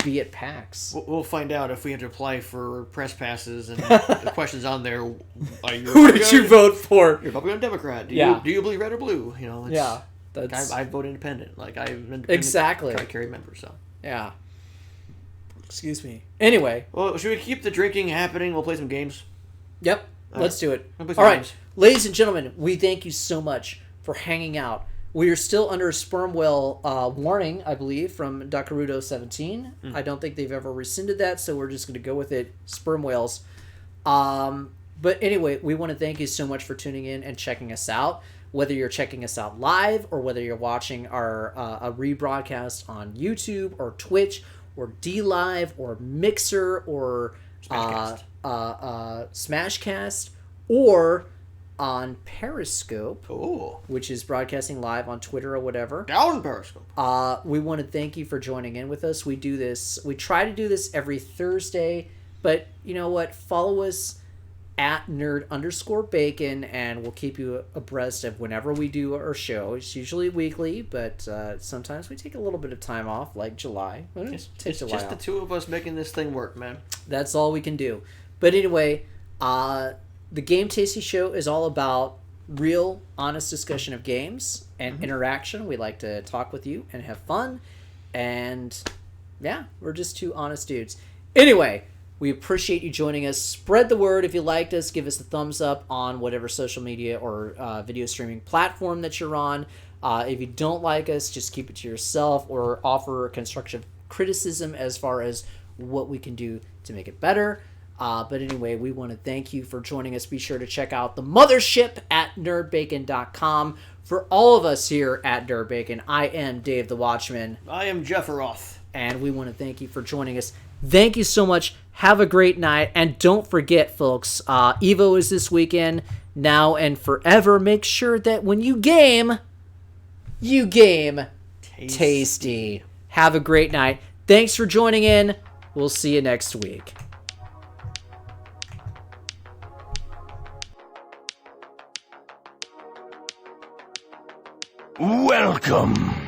be at PAX? We'll find out if we have to apply for press passes and the questions on there. Who did you vote for? You're Republican or Democrat? Do you believe red or blue? I vote independent. Like I'm an independent tri-carry member. So yeah. Excuse me. Anyway, well, should we keep the drinking happening? We'll play some games. Yep. Let's do it. All right, ladies and gentlemen, we thank you so much for hanging out. We are still under a sperm whale warning, I believe, from Dakarudo17. I don't think they've ever rescinded that, so we're just going to go with it. Sperm whales. But anyway, we want to thank you so much for tuning in and checking us out. Whether you're checking us out live or whether you're watching our a rebroadcast on YouTube or Twitch or DLive or Mixer or Smashcast or on Periscope, which is broadcasting live on Twitter or whatever. Down Periscope. We want to thank you for joining in with us. We try to do this every Thursday, but you know what? Follow us at nerd_bacon, and we'll keep you abreast of whenever we do our show. It's usually weekly, but sometimes we take a little bit of time off, like July. It's just the two of us making this thing work, man. That's all we can do. But anyway, the Game Tasty Show is all about real, honest discussion of games and interaction. We like to talk with you and have fun. And, yeah, we're just two honest dudes. Anyway, we appreciate you joining us. Spread the word. If you liked us, give us a thumbs up on whatever social media or video streaming platform that you're on. If you don't like us, just keep it to yourself or offer constructive criticism as far as what we can do to make it better. But anyway, we want to thank you for joining us. Be sure to check out the mothership at nerdbacon.com. For all of us here at Nerd Bacon, I am Dave the Watchman. I am Jeff Roth. And we want to thank you for joining us. Thank you so much. Have a great night. And don't forget, folks, EVO is this weekend, now and forever. Make sure that when you game tasty. Have a great night. Thanks for joining in. We'll see you next week. Welcome